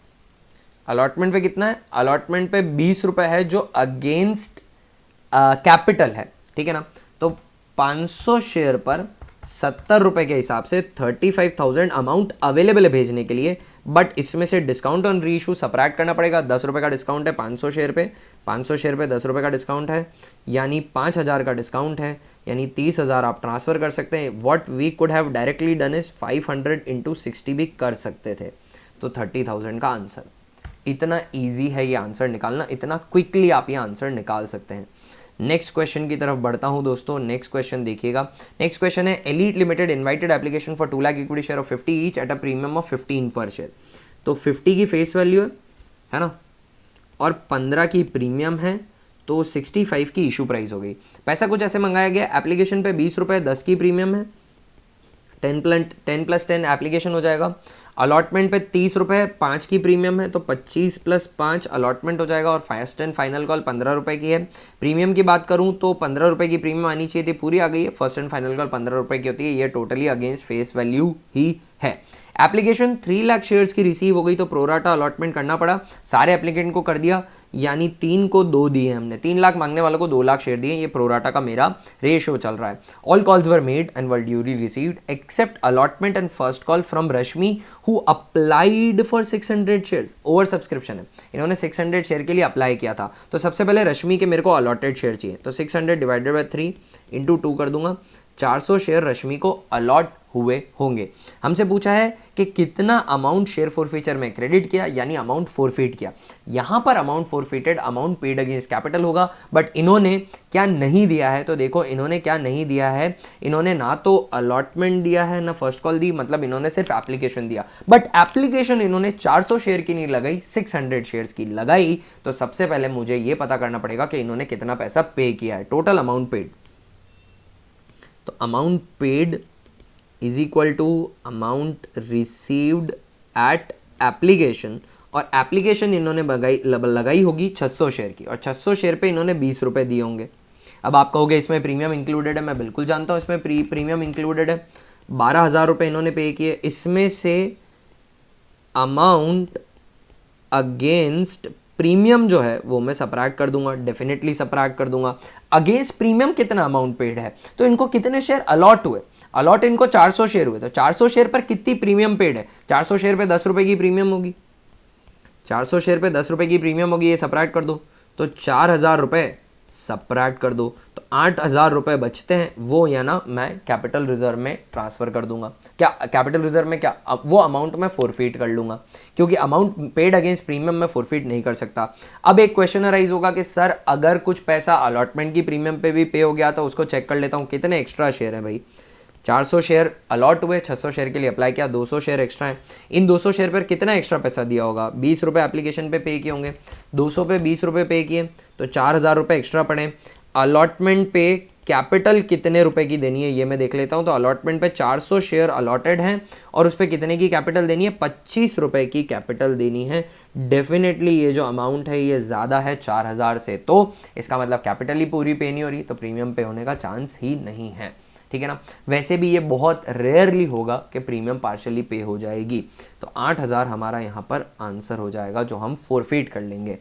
अलॉटमेंट पे कितना है, अलॉटमेंट पे 20 रुपये है जो अगेंस्ट कैपिटल है, ठीक है ना। तो 500 शेयर पर 70 रुपये के हिसाब से 35,000 अमाउंट अवेलेबल है भेजने के लिए, बट इसमें से डिस्काउंट ऑन री इशू सब्ट्रैक्ट करना पड़ेगा। 10 रुपये का डिस्काउंट है 500 शेयर पे, 500 शेयर पे 10 रुपये का डिस्काउंट है, यानी 5,000 का डिस्काउंट है, यानी 30,000 आप ट्रांसफ़र कर सकते हैं। What we could have directly done is 500 into 60 भी कर सकते थे, तो 30,000 का आंसर। इतना ईजी है ये आंसर निकालना, इतना क्विकली आप ये आंसर निकाल सकते हैं। नेक्स्ट क्वेश्चन की तरफ बढ़ता हूं दोस्तों। नेक्स्ट क्वेश्चन देखिएगा। नेक्स्ट क्वेश्चन है elite limited invited application for 2 lakh equity share of 50 each at a premium of 15 per share. तो 50 की फेस वैल्यू है ना, और 15 की प्रीमियम है, तो 65 की इशू प्राइस हो गई। पैसा कुछ ऐसे मंगाया गया, एप्लीकेशन पे 20 रुपये, 10 की प्रीमियम है, 10 + 10 एप्लीकेशन हो जाएगा। अलॉटमेंट पे 30 रुपये, 5 की प्रीमियम है, तो 25 + 5 अलॉटमेंट हो जाएगा, और फर्स्ट एंड फाइनल कॉल 15 रुपये की है। प्रीमियम की बात करूं तो 15 रुपये की प्रीमियम आनी चाहिए थी, पूरी आ गई है। फर्स्ट एंड फाइनल कॉल 15 रुपये की होती है, ये टोटली अगेंस्ट फेस वैल्यू ही है। एप्लीकेशन 3 लाख शेयर्स की रिसीव हो गई, तो प्रोराटा अलॉटमेंट करना पड़ा, सारे एप्लीकेंट को कर दिया, यानी 3 को 2 दिए हमने, 3 लाख मांगने वालों को 2 लाख शेयर दिए। ये प्रोराटा का मेरा रेशियो चल रहा है। All calls were made and were duly received except allotment and first call from Rashmi who applied for 600 shares. Over subscription है, इन्होंने 600 शेयर के लिए अप्लाई किया था। तो सबसे पहले रश्मि के मेरे को अलॉटेड शेयर चाहिए, तो 600 डिवाइडेड बाय 3 इंटू 2 कर दूंगा, 400 शेयर रश्मि को अलॉट हुए होंगे। हमसे पूछा है कि कितना अमाउंट शेयर फॉरफीचर में क्रेडिट किया, यानी अमाउंट फॉरफीट किया। यहां पर amount forfeited amount paid against capital होगा, बट इन्होंने क्या नहीं दिया है, तो देखो इन्होंने क्या नहीं दिया है, इन्होंने ना तो अलॉटमेंट दिया है ना फर्स्ट कॉल दी, मतलब इन्होंने सिर्फ एप्लीकेशन दिया। बट एप्लीकेशन इन्होंने 400 शेयर की नहीं लगाई, 600 शेयर्स की लगाई। तो सबसे पहले मुझे यह पता करना पड़ेगा कि इन्होंने कितना पैसा पे किया है, टोटल अमाउंट पेड। तो amount paid is equal to amount received at application, और एप्लीकेशन इन्होंने लगाई होगी 600 शेयर की, और 600 शेयर पे इन्होंने 20 रुपये दिए होंगे। अब आप कहोगे इसमें प्रीमियम इंक्लूडेड है, मैं बिल्कुल जानता हूँ इसमें प्रीमियम इंक्लूडेड है। 12,000 रुपये इन्होंने पे किए, इसमें से अमाउंट अगेंस्ट प्रीमियम जो है वो मैं सब्ट्रैक्ट कर दूंगा, डेफिनेटली सब्ट्रैक्ट कर दूंगा। अगेंस्ट प्रीमियम कितना अमाउंट पेड है, तो इनको कितने शेयर अलॉट हुए, अलॉट इनको 400 शेयर हुए, तो 400 शेयर पर कितनी प्रीमियम पेड है, 400 शेयर पे 10 रुपये की प्रीमियम होगी, 400 शेयर पे 10 रुपये की प्रीमियम होगी, ये सब्ट्रैक्ट कर दो, तो 4,000 रुपये सब्ट्रैक्ट कर दो, तो 8,000 रुपये बचते हैं, वो या ना मैं कैपिटल रिजर्व में ट्रांसफ़र कर दूंगा। क्या कैपिटल रिजर्व में, क्या अब वो अमाउंट मैं फोरफीट कर लूँगा, क्योंकि अमाउंट पेड अगेंस्ट प्रीमियम में फोरफीट नहीं कर सकता। अब एक क्वेश्चन अराइज होगा कि सर अगर कुछ पैसा अलॉटमेंट की प्रीमियम पे भी पे हो गया तो उसको चेक कर लेता हूँ कितने एक्स्ट्रा शेयर हैं भाई। 400 शेयर अलॉट हुए, 600 शेयर के लिए अप्लाई किया, 200 शेयर एक्स्ट्रा है। इन 200 शेयर पर कितना एक्स्ट्रा पैसा दिया होगा, 20 रुपये एप्लीकेशन पे किए होंगे, 200 पे 20 रुपये पे किए, तो 4,000 रुपये एक्स्ट्रा पड़े। अलॉटमेंट पे कैपिटल कितने रुपए की देनी है ये मैं देख लेता हूँ। तो अलॉटमेंट पे 400 शेयर अलॉटेड हैं, और उस पर कितने की कैपिटल देनी है, 25 रुपये की कैपिटल देनी है। डेफिनेटली ये जो अमाउंट है ये ज़्यादा है 4,000 से, तो इसका मतलब कैपिटल ही पूरी पे नहीं हो रही, तो प्रीमियम पे होने का चांस ही नहीं है, ठीक है ना। वैसे भी ये बहुत रेयरली होगा कि प्रीमियम पार्शियली पे हो जाएगी। तो 8,000 हमारा यहाँ पर आंसर हो जाएगा, जो हम फोरफीट कर लेंगे।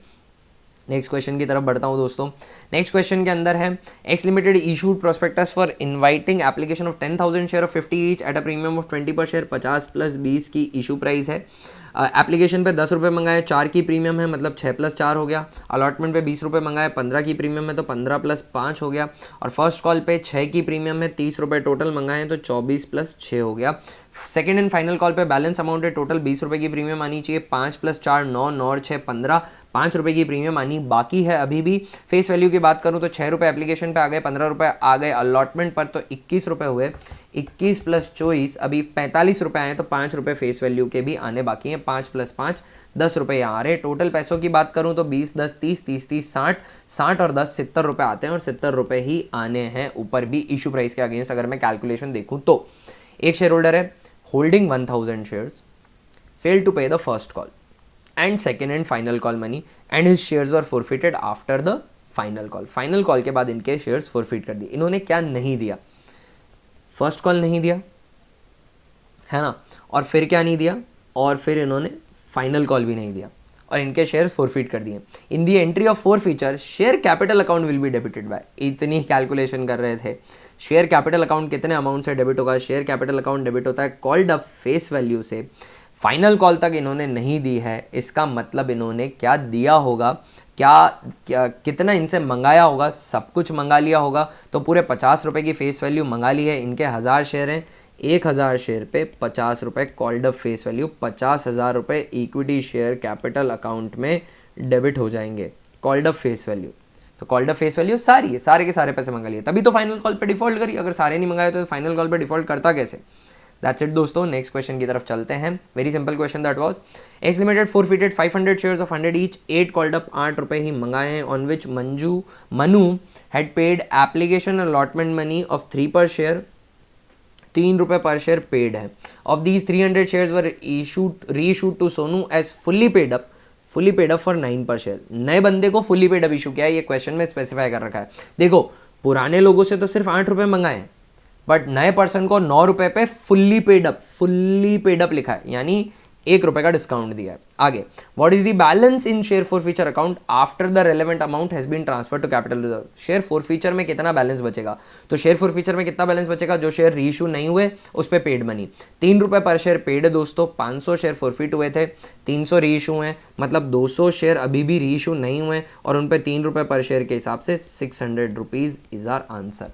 नेक्स्ट क्वेश्चन की तरफ बढ़ता हूँ दोस्तों। नेक्स्ट क्वेश्चन के अंदर है x limited issued prospectus for inviting application of 10,000 share of 50 each at a premium of 20 पर शेयर, 50 + 20 की इशू प्राइस है। एप्लीकेशन पे 10 रुपये मंगाए, 4 की प्रीमियम है, मतलब 6 + 4 हो गया। अलॉटमेंट पे 20 रुपये मंगाए, 15 की प्रीमियम है, तो 15 + 5 हो गया। और फर्स्ट कॉल पे 6 की प्रीमियम है, 30 रुपये टोटल मंगाए, तो 24 + 6 हो गया। सेकेंड एंड फाइनल कॉल पे बैलेंस अमाउंट है, टोटल 20 रुपये की प्रीमियम आनी चाहिए, 5 + 4 9, 9 और 6 15, 5 रुपये की प्रीमियम आनी बाकी है अभी भी। फेस वैल्यू की बात करूँ तो 6 रुपये एप्लीकेशन पे आ गए, 15 रुपये आ गए अलॉटमेंट पर, तो 21 रुपये हुए। 21 + 24 अभी 45 रुपये आए, तो 5 रुपये फेस वैल्यू के भी आने बाकी हैं। 5 + 5 10 रुपये यहाँ आ रहे। टोटल पैसों की बात करूँ तो 20 10 30 30 30 60, 60 और 10 70 रुपये आते हैं, और 70 रुपये ही आने हैं ऊपर भी इशू प्राइस के अगेंस्ट। अगर मैं कैलकुलेशन देखूँ तो एक शेयर होल्डर है holding 1,000 shares failed to pay the first call and second and final call money and his shares were forfeited after the final call. Final call के बाद इनके shares forfeit कर दिए। इन्होंने क्या नहीं दिया, फर्स्ट कॉल नहीं दिया है ना, और फिर क्या नहीं दिया, और फिर इन्होंने फाइनल कॉल भी नहीं दिया, और इनके शेयर फोरफीट कर दिए। In the entry of forfeiture share capital account will be debited by, इतनी कैलकुलेशन कर रहे थे। शेयर कैपिटल अकाउंट कितने अमाउंट से डेबिट होगा? शेयर कैपिटल अकाउंट डेबिट होता है कॉल्ड अप फेस वैल्यू से। फाइनल कॉल तक इन्होंने नहीं दी है, इसका मतलब इन्होंने क्या दिया होगा, क्या कितना इनसे मंगाया होगा? सब कुछ मंगा लिया होगा। तो पूरे 50 रुपये की फेस वैल्यू मंगा ली है। इनके 1000 शेयर हैं, 1000 शेयर पे 50 रुपये कॉल्ड अप फेस वैल्यू, 50,000 रुपये इक्विटी शेयर कैपिटल अकाउंट में डेबिट हो जाएंगे कॉल्ड अप फेस वैल्यू। तो कॉल्ड अप फेस वैल्यू सारी है, सारे के सारे पैसे मंगा लिए, तभी तो फाइनल कॉल पे डिफॉल्ट करी। अगर सारे नहीं मंगाए तो फाइनल कॉल पे डिफॉल्ट करता कैसे? दैट्स इट दोस्तों, नेक्स्ट क्वेश्चन की तरफ चलते हैं। Very simple question that was, X limited forfeited 500 shares of 100 each, 8 called up, 8 रुपये ही मंगाए हैं, on which Manu had paid application allotment money of 3 per share, 3 रुपये पर शेयर पेड है। Of these 300 shares were reissued to Sonu as fully paid up for 9 per share. नए बंदे को fully paid up issue किया है, ये क्वेश्चन में specify कर रखा है। देखो पुराने लोगों से तो सिर्फ 8 रुपये मंगाए हैं, बट नए पर्सन को 9 रुपये पे फुल्ली पेड अप लिखा है, यानी 1 रुपये का डिस्काउंट दिया है। आगे, what is the balance in share forfeiture account after the relevant amount has been transfer to capital reserve. Share forfeiture में कितना बैलेंस बचेगा? तो शेयर फॉरफीचर में कितना बैलेंस बचेगा? जो शेयर रीइशू नहीं हुए उस पर पेड मनी, 3 रुपये पर शेयर पेड है दोस्तों। 500 शेयर फॉरफीट हुए थे, 300 रीइशू हैं, मतलब 200 शेयर अभी भी रीइशू नहीं हुए और उन पर 3 रुपये पर शेयर के हिसाब से 600 rupees is our answer.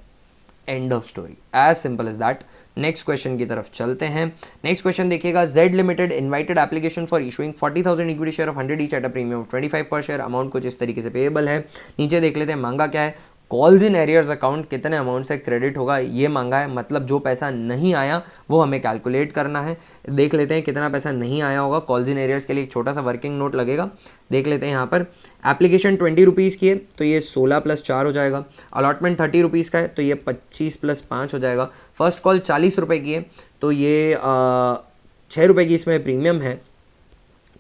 End of story, as simple as that. Next question की तरफ चलते हैं। नेक्स्ट क्वेश्चन देखिएगा, Z limited invited application for issuing 40,000 equity share of 100 each at a premium of 25 per share, amount कुछ इस तरीके से payable है। नीचे देख लेते हैं मांगा क्या है। कॉल्स इन एरियर्स अकाउंट कितने अमाउंट से क्रेडिट होगा, ये मांगा है, मतलब जो पैसा नहीं आया वो हमें कैलकुलेट करना है। देख लेते हैं कितना पैसा नहीं आया होगा। कॉल्स इन एरियर्स के लिए एक छोटा सा वर्किंग नोट लगेगा, देख लेते हैं यहाँ पर। एप्लीकेशन 20 रुपीज़ की है तो ये 16 + 4 हो जाएगा। अलॉटमेंट 30 रुपीज़ का है तो ये 25 + 5 हो जाएगा। फर्स्ट कॉल 40 रुपये की है तो ये 6 रुपये की इसमें प्रीमियम है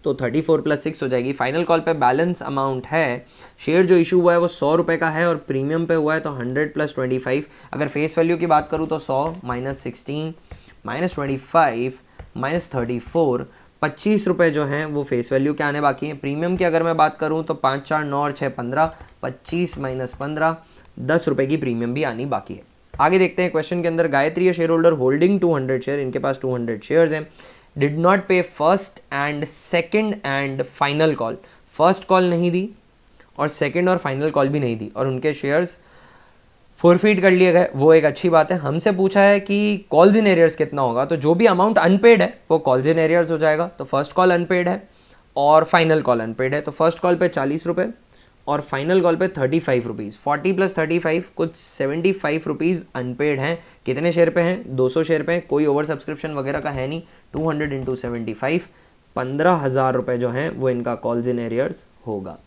तो 34 + 6 हो जाएगी। फाइनल कॉल पे बैलेंस अमाउंट है, शेयर जो इशू हुआ है वो 100 रुपये का है और प्रीमियम पे हुआ है तो 100 + 25। अगर फेस वैल्यू की बात करूँ तो 100 - 16 - 25 - 34, 25 रुपये जो हैं वो फेस वैल्यू के आने बाकी हैं। प्रीमियम की अगर मैं बात करूँ तो 5 4 9 और 6 15, 25 - 15, 10 रुपये की प्रीमियम भी आनी बाकी है। आगे देखते हैं क्वेश्चन के अंदर। Gayatri share holder holding 200 share, इनके पास 200 शेयर्स हैं, डिड नॉट पे first and second and final call. First call नहीं दी और सेकंड और फाइनल कॉल भी नहीं दी और उनके शेयर्स फोरफीट कर लिए गए, वो एक अच्छी बात है। हमसे पूछा है कि कॉल्स इन एरियर्स कितना होगा, तो जो भी अमाउंट अनपेड है वो कॉल्स इन एरियर्स हो जाएगा। तो फर्स्ट कॉल अनपेड है और फाइनल कॉल अनपेड है, तो फर्स्ट कॉल पे 40 रुपये और फाइनल कॉल पे 35 रुपीज़। 40 + 35 कुछ 75 रुपीज़ अनपेड हैं। कितने शेयर पे हैं? 200 शेयर पे हैं, कोई ओवर सब्सक्रिप्शन वगैरह का है नहीं। 200 × 75, 15,000 रुपये जो हैं वो इनका कॉल्स इन एरियर्स होगा।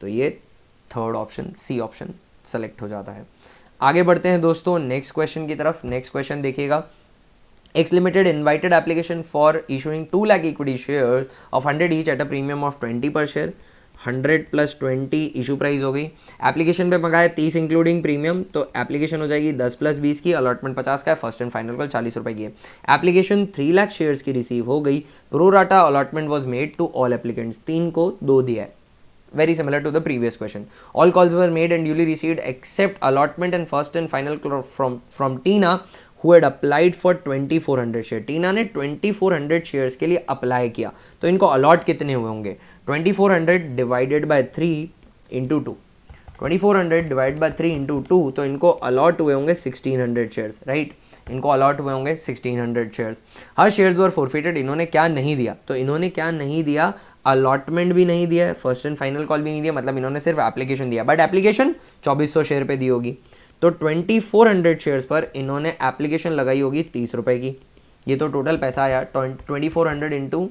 तो ये third option, C option select हो जाता है। आगे बढ़ते हैं दोस्तों नेक्स्ट क्वेश्चन की तरफ। नेक्स्ट क्वेश्चन देखिएगा, x limited invited application for issuing 2 lakh equity shares of 100 each at a premium of 20 पर शेयर। 100 + 20 इशू प्राइस हो गई। एप्लीकेशन पे मंगाए 30 इंक्लूडिंग प्रीमियम, तो एप्लीकेशन हो जाएगी 10 + 20 की। अलॉटमेंट 50 का है, फर्स्ट एंड फाइनल कॉल 40 रुपये की है। एप्लीकेशन 3 लाख शेयर्स की रिसीव हो गई। Pro rata allotment was made to all applicants, 3 को 2 दिया है। Very similar to the previous question. All calls were made and duly received except allotment and first and final call from Tina who had applied for 2400 share. Tina ने 2400 shares के लिए apply किया, तो इनको allot कितने हुए होंगे? 2400 डिवाइडेड बाय 3 × 2, 2400 डिवाइड बाय 3 × 2, तो इनको अलॉट हुए होंगे 1600 शेयर्स, राइट। इनको अलॉट हुए होंगे 1600 shares. Her shares were forfeited. इन्होंने क्या नहीं दिया? तो इन्होंने क्या नहीं दिया? अलॉटमेंट भी नहीं दिया है, फर्स्ट एंड फाइनल कॉल भी नहीं दिया, मतलब इन्होंने सिर्फ एप्लीकेशन दिया। बट एप्लीकेशन 2400 शेयर पे दी होगी, तो 2400 शेयर्स पर इन्होंने एप्लीकेशन लगाई होगी 30 रुपये की। ये तो टोटल पैसा आया 2400 ×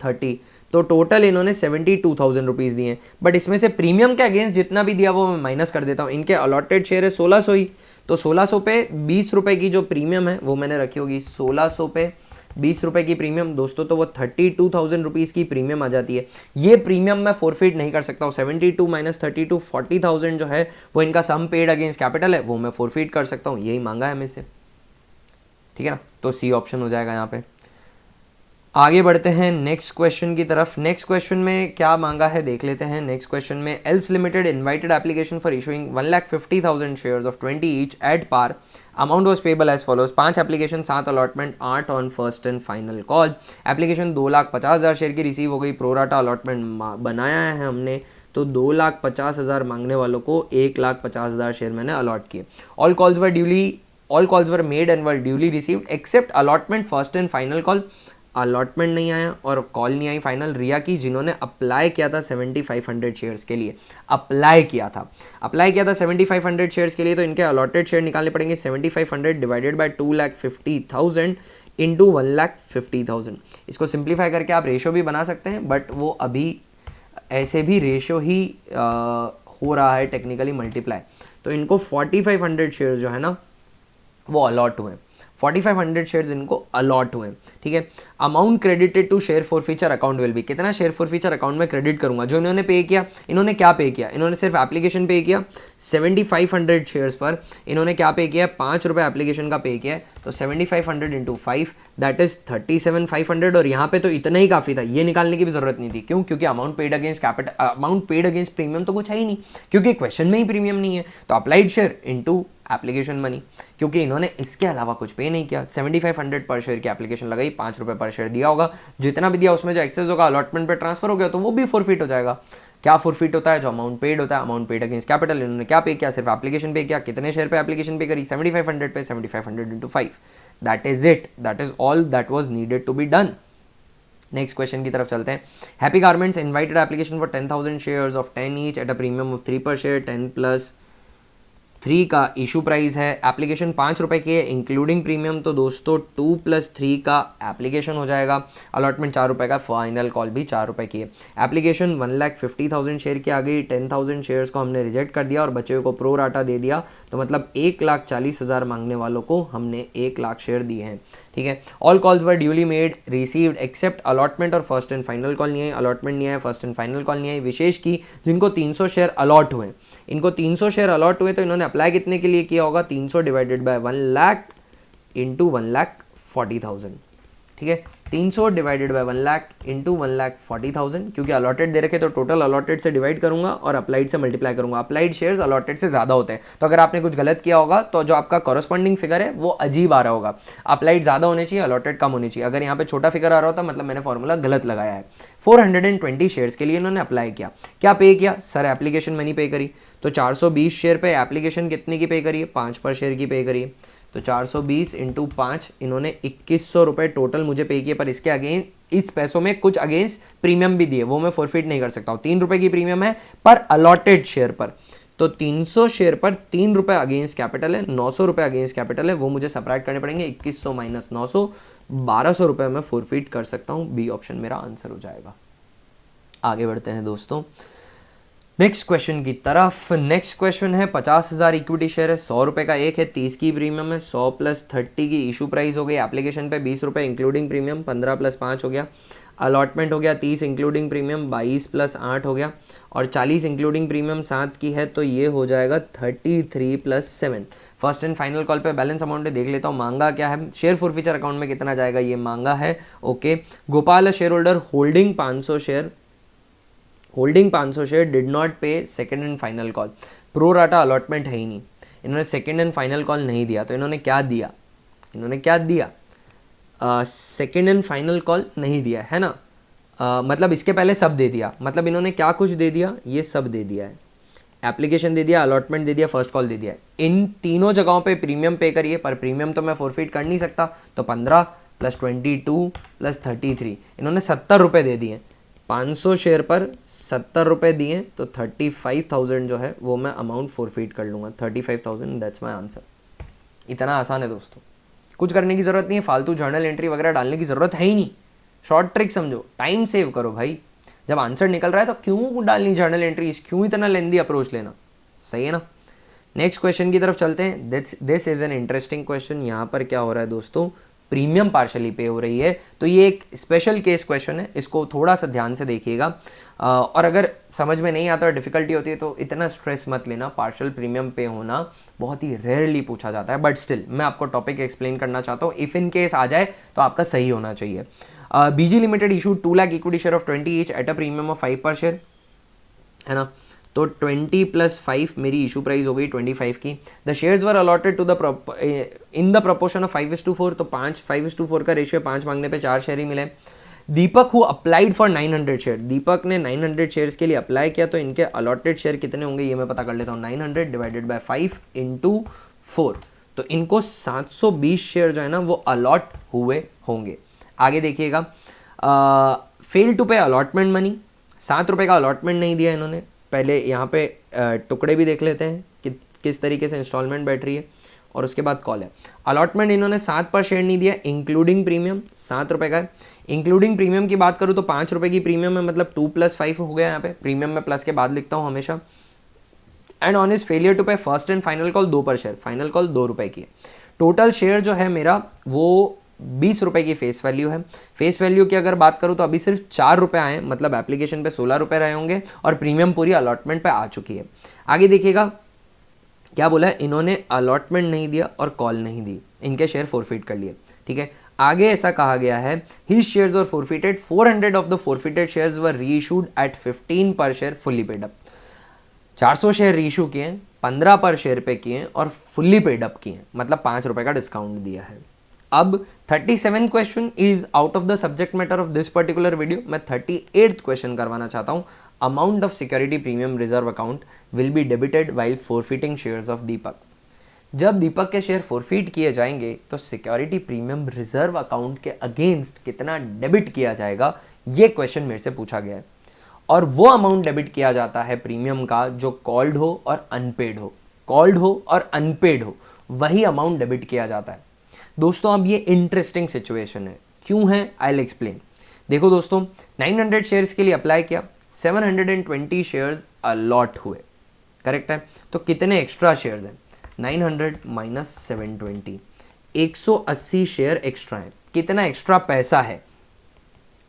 30, तो टोटल इन्होंने 72,000 रुपीज़ दिए। बट इसमें से प्रीमियम के अगेंस्ट जितना भी दिया वो मैं माइनस कर देता हूँ। इनके अलॉटेड शेयर है 1600 ही, तो 1600 पे 20 रुपये की जो प्रीमियम है वो मैंने रखी होगी। 1600 पे 20 रुपये की प्रीमियम दोस्तों, तो वो 32,000 रुपीज़ की प्रीमियम आ जाती है। ये प्रीमियम मैं फोरफिट नहीं कर सकता हूँ। 72 - 32, 40,000 जो है वो इनका सम पेड अगेंस्ट कैपिटल है, वो मैं फोरफिट कर सकता हूँ। यही मांगा है हमें से, ठीक है ना। तो सी ऑप्शन हो जाएगा यहाँ पे। आगे बढ़ते हैं नेक्स्ट क्वेश्चन की तरफ। नेक्स्ट क्वेश्चन में क्या मांगा है देख लेते हैं। नेक्स्ट क्वेश्चन में Alps limited invited application for issuing 1,50,000 shares of 20 each at par. Amount was payable as follows. 5 application, 7 allotment, 8 on first and final call. Application 2,50,000 share की रिसीव हो गई। प्रोराटा अलॉटमेंट बनाया है हमने, तो 2,50,000 मांगने वालों को 1,50,000 शेयर मैंने अलॉट किए। All calls were made and were duly received except allotment first and final call. Allotment नहीं आया और कॉल नहीं आई फाइनल रिया की, जिन्होंने अप्लाई किया था 7,500 शेयर्स के लिए। अप्लाई किया था 7,500 शेयर्स के लिए, तो इनके अलॉटेड शेयर निकालने पड़ेंगे। 7,500 डिवाइडेड बाय 2,50,000 इंटू 1,50,000। इसको सिंप्लीफाई करके आप रेशो भी बना सकते हैं, बट वो अभी ऐसे भी रेशो ही हो रहा है टेक्निकली मल्टीप्लाई। तो इनको 4,500 शेयर्स जो है ना वो अलॉट हुए। 4,500 शेयर्स इनको अलॉट हुए, ठीक है। Amount credited to share forfeiture account will be, कितना शेयर फॉरफीचर अकाउंट में क्रेडिट करूंगा। जो इन्होंने पे किया, इन्होंने क्या पे किया, इन्होंने सिर्फ एप्लीकेशन पे किया 7,500 शेयर्स पर। इन्होंने क्या पे किया, 5 रुपये एप्लीकेशन का पे किया है। तो 7,500 इंटू 5 दैट इज 37,500। और यहाँ पे तो इतना ही काफ़ी था, ये निकालने की भी जरूरत नहीं थी। क्यों? क्योंकि amount paid against capital, amount paid against premium तो कुछ है ही नहीं, क्योंकि क्वेश्चन में ही प्रीमियम नहीं है। तो applied share into application money, क्योंकि इन्होंने इसके अलावा कुछ पे नहीं किया। 7,500 पर शेयर की एप्लीकेशन लगाई, 5 रुपये पर शेयर दिया होगा। जितना भी दिया उसमें जो एक्सेस होगा अलॉटमेंट पे ट्रांसफर हो गया, तो वो भी फॉरफिट हो जाएगा। क्या फॉरफिट होता है? जो अमाउंट पेड होता है, अमाउंट पेड अगेंस्ट कैपिटल। इन्होंने क्या पे किया? सिर्फ एप्लीकेशन पे किया। कितने शेयर पे एप्लीकेशन पे करी? 7,500 पे। 7,500 into 5, that is it, that is all that was needed to be done. Next question की तरफ चलते हैं। Happy Garments invited application for 10,000 shares of 10 each at a premium of 3 per share. 10+3 का issue price है। Application 5 रुपये की है including premium, तो दोस्तों 2+3 का एप्लीकेशन हो जाएगा। अलॉटमेंट 4 रुपये का, फाइनल कॉल भी 4 रुपये की है। एप्लीकेशन 1,50,000 शेयर की आ गई। 10,000 शेयर्स को हमने रिजेक्ट कर दिया और बचे हुए को प्रो राटा दे दिया, तो मतलब 1,40,000 मांगने वालों को हमने 1,00,000 शेयर दिए हैं, ठीक है। All calls were duly made received except allotment और फर्स्ट एंड फाइनल कॉल नहीं है। अलॉटमेंट नहीं है, फर्स्ट एंड फाइनल कॉल नहीं है। विशेष की जिनको 300 शेयर अलॉट हुए, इनको 300 शेयर अलॉट हुए, तो इन्होंने अप्लाई कितने के लिए किया होगा? 300 डिवाइडेड बाय 1,00,000 इंटू 1,40,000, ठीक है। 300 डिवाइडेड बाय 1,00,000 इंटू 1,40,000, क्योंकि अलॉटेड दे रखे तो टोटल अलॉटेड से डिवाइड करूंगा और अप्लाइड से मल्टीप्लाई करूंगा। अप्लाइड शेयर्स अलॉटेड से ज़्यादा होते हैं, तो अगर आपने कुछ गलत किया होगा तो जो आपका कॉरस्पॉन्डिंग फिगर है वो अजीब आ रहा होगा। अप्लाइड ज़्यादा होने चाहिए, अलॉटेड कम होनी चाहिए। अगर यहाँ पे छोटा फिगर आ रहा होता मतलब मैंने फॉर्मूला गलत लगाया है। 420 शेयर्स के लिए इन्होंने अप्लाई किया। क्या पे किया? सर एप्लीकेशन मनी पे करी, तो 420 शेयर पे एप्लीकेशन कितने की पे करी है? 5 पर शेयर की पे करी है। तो 420 इंटू 5, इन्होंने 2,100 रुपये टोटल मुझे पे किए। पर इसके अगेंस्ट, इस पैसों में कुछ अगेंस्ट प्रीमियम भी दिए, वो मैं फॉरफिट नहीं कर सकता हूँ। 3 रुपये की प्रीमियम है पर अलॉटेड शेयर पर, तो 300 शेयर पर 3 रुपये अगेंस्ट कैपिटल है, 900 रुपये अगेंस्ट कैपिटल है, वो मुझे सपरेट करने पड़ेंगे। 2,100 माइनस 900, 1,200 रुपये मैं फॉरफिट कर सकता हूँ। बी ऑप्शन मेरा आंसर हो जाएगा। आगे बढ़ते हैं दोस्तों नेक्स्ट क्वेश्चन की तरफ। नेक्स्ट क्वेश्चन है 50,000 इक्विटी शेयर है, 100 रुपये का एक है, 30 की प्रीमियम है, 100 + 30 की इशू प्राइस हो गई। एप्लीकेशन पे 20 रुपये इंक्लूडिंग प्रीमियम, 15 + 5 हो गया। अलॉटमेंट हो गया 30 इंक्लूडिंग प्रीमियम, 22 + 8 हो गया। और 40 इंक्लूडिंग प्रीमियम 7 की है, तो ये हो जाएगा 33 + 7। फर्स्ट एंड फाइनल कॉल पे बैलेंस अमाउंट देख लेता हूँ। मांगा क्या है? शेयर फॉरफीचर अकाउंट में कितना जाएगा ये मांगा है, okay. Gopal share holder holding 500 share did not pay second and final call. Pro rata allotment है ही नहीं, इन्होंने सेकेंड एंड फाइनल कॉल नहीं दिया, तो इन्होंने क्या दिया? सेकेंड एंड फाइनल कॉल नहीं दिया है ना। मतलब इसके पहले सब दे दिया, मतलब इन्होंने क्या कुछ दे दिया? ये सब दे दिया है। एप्लीकेशन दे दिया, अलॉटमेंट दे दिया, फर्स्ट कॉल दे दिया। इन तीनों जगहों पे प्रीमियम पे करिए, पर प्रीमियम तो मैं फॉरफिट कर नहीं सकता, तो 15 + 22 + 33, इन्होंने 70 रुपये दे दिए। 500 शेयर पर 70 रुपये दिए, तो 35,000 जो है वो मैं अमाउंट फॉरफिट कर लूँगा। 35,000, दैट्स माई आंसर। इतना आसान है दोस्तों, कुछ करने की ज़रूरत नहीं है, फालतू जर्नल एंट्री वगैरह डालने की ज़रूरत है ही नहीं। शॉर्ट ट्रिक समझो, टाइम सेव करो भाई। जब आंसर निकल रहा है तो क्यों डालनी जर्नल एंट्रीज, क्यों इतना लेंदी अप्रोच लेना, सही है ना। नेक्स्ट क्वेश्चन की तरफ चलते हैं। This is an interesting question. यहाँ पर क्या हो रहा है दोस्तों? प्रीमियम पार्शली पे हो रही है, तो ये एक स्पेशल केस क्वेश्चन है, इसको थोड़ा सा ध्यान से देखिएगा। और अगर समझ में नहीं आता और डिफिकल्टी होती है तो इतना स्ट्रेस मत लेना। पार्शियल प्रीमियम पे होना बहुत ही रेयरली पूछा जाता है, बट स्टिल मैं आपको टॉपिक एक्सप्लेन करना चाहता हूँ। इफ़ इन केस आ जाए तो आपका सही होना चाहिए। BG limited issued 2 lakh equity share of 20 each at a premium of 5 per share, है ना। तो 20 + 5 मेरी इशू प्राइस हो गई 25 की। The shares were allotted to the in the proportion of 5:4, तो 5:4 का रेशियो, 5 मांगने पे 4 शेयर ही मिले। दीपक हु अप्लाइड फॉर 900 शेयर, दीपक ने 900 शेयर्स के लिए अप्लाई किया, तो इनके अलॉटेड शेयर कितने होंगे ये मैं पता कर लेता हूँ। 900 डिवाइडेड बाय 5 × 4, तो इनको 720 शेयर जो है ना वो अलॉट हुए होंगे। आगे देखिएगा, फेल टू पे अलॉटमेंट मनी, 7 रुपये का अलॉटमेंट नहीं दिया इन्होंने। पहले यहाँ पे टुकड़े भी देख लेते हैं कि किस तरीके से इंस्टॉलमेंट बैठ रही है, और उसके बाद कॉल है। अलॉटमेंट इन्होंने 7 पर शेयर नहीं दिया, इंक्लूडिंग प्रीमियम 7 रुपये का है। इंक्लूडिंग प्रीमियम की बात करूँ तो 5 रुपये की प्रीमियम है, मतलब 2 + 5 हो गया यहाँ पे। प्रीमियम में प्लस के बाद लिखता हूँ हमेशा। And on is failure to pay first and final call 2 per share, final call 2 रुपये की है। टोटल शेयर जो है मेरा वो 20 रुपये की फेस वैल्यू है। फेस वैल्यू की अगर बात करूँ तो अभी सिर्फ 4 रुपये आए, मतलब एप्लीकेशन पे 16 रुपये रहे होंगे, और प्रीमियम पूरी अलॉटमेंट पे आ चुकी है। आगे देखिएगा क्या बोला है, इन्होंने अलॉटमेंट नहीं दिया और कॉल नहीं दी, इनके शेयर फोरफिट कर लिए, ठीक है। आगे ऐसा कहा गया है, his shares were forfeited, 400 of the forfeited shares were reissued at 15 per share fully paid up. 400 share reissue किए, 15 पर शेयर पे किए और फुल्ली पेड अप किए, मतलब 5 रुपये का डिस्काउंट दिया है। अब 37 question is out of the subject matter of this particular video. मैं 38th क्वेश्चन करवाना चाहता हूँ। Amount of security premium reserve account will be debited while forfeiting shares of Deepak. जब दीपक के शेयर फोरफिट किए जाएंगे तो सिक्योरिटी प्रीमियम रिजर्व अकाउंट के अगेंस्ट कितना डेबिट किया जाएगा, ये क्वेश्चन मेरे से पूछा गया है। और वो अमाउंट डेबिट किया जाता है प्रीमियम का जो कॉल्ड हो और अनपेड हो, कॉल्ड हो और अनपेड हो, वही अमाउंट डेबिट किया जाता है। दोस्तों अब ये इंटरेस्टिंग सिचुएशन है, क्यों है आई विल एक्सप्लेन। देखो दोस्तों, 900 शेयर्स के लिए अप्लाई किया, 720 शेयर्स अलॉट हुए, करेक्ट है। तो कितने एक्स्ट्रा शेयर्स हैं, 900 - 720, 180 शेयर एक्स्ट्रा है। कितना एक्स्ट्रा पैसा है,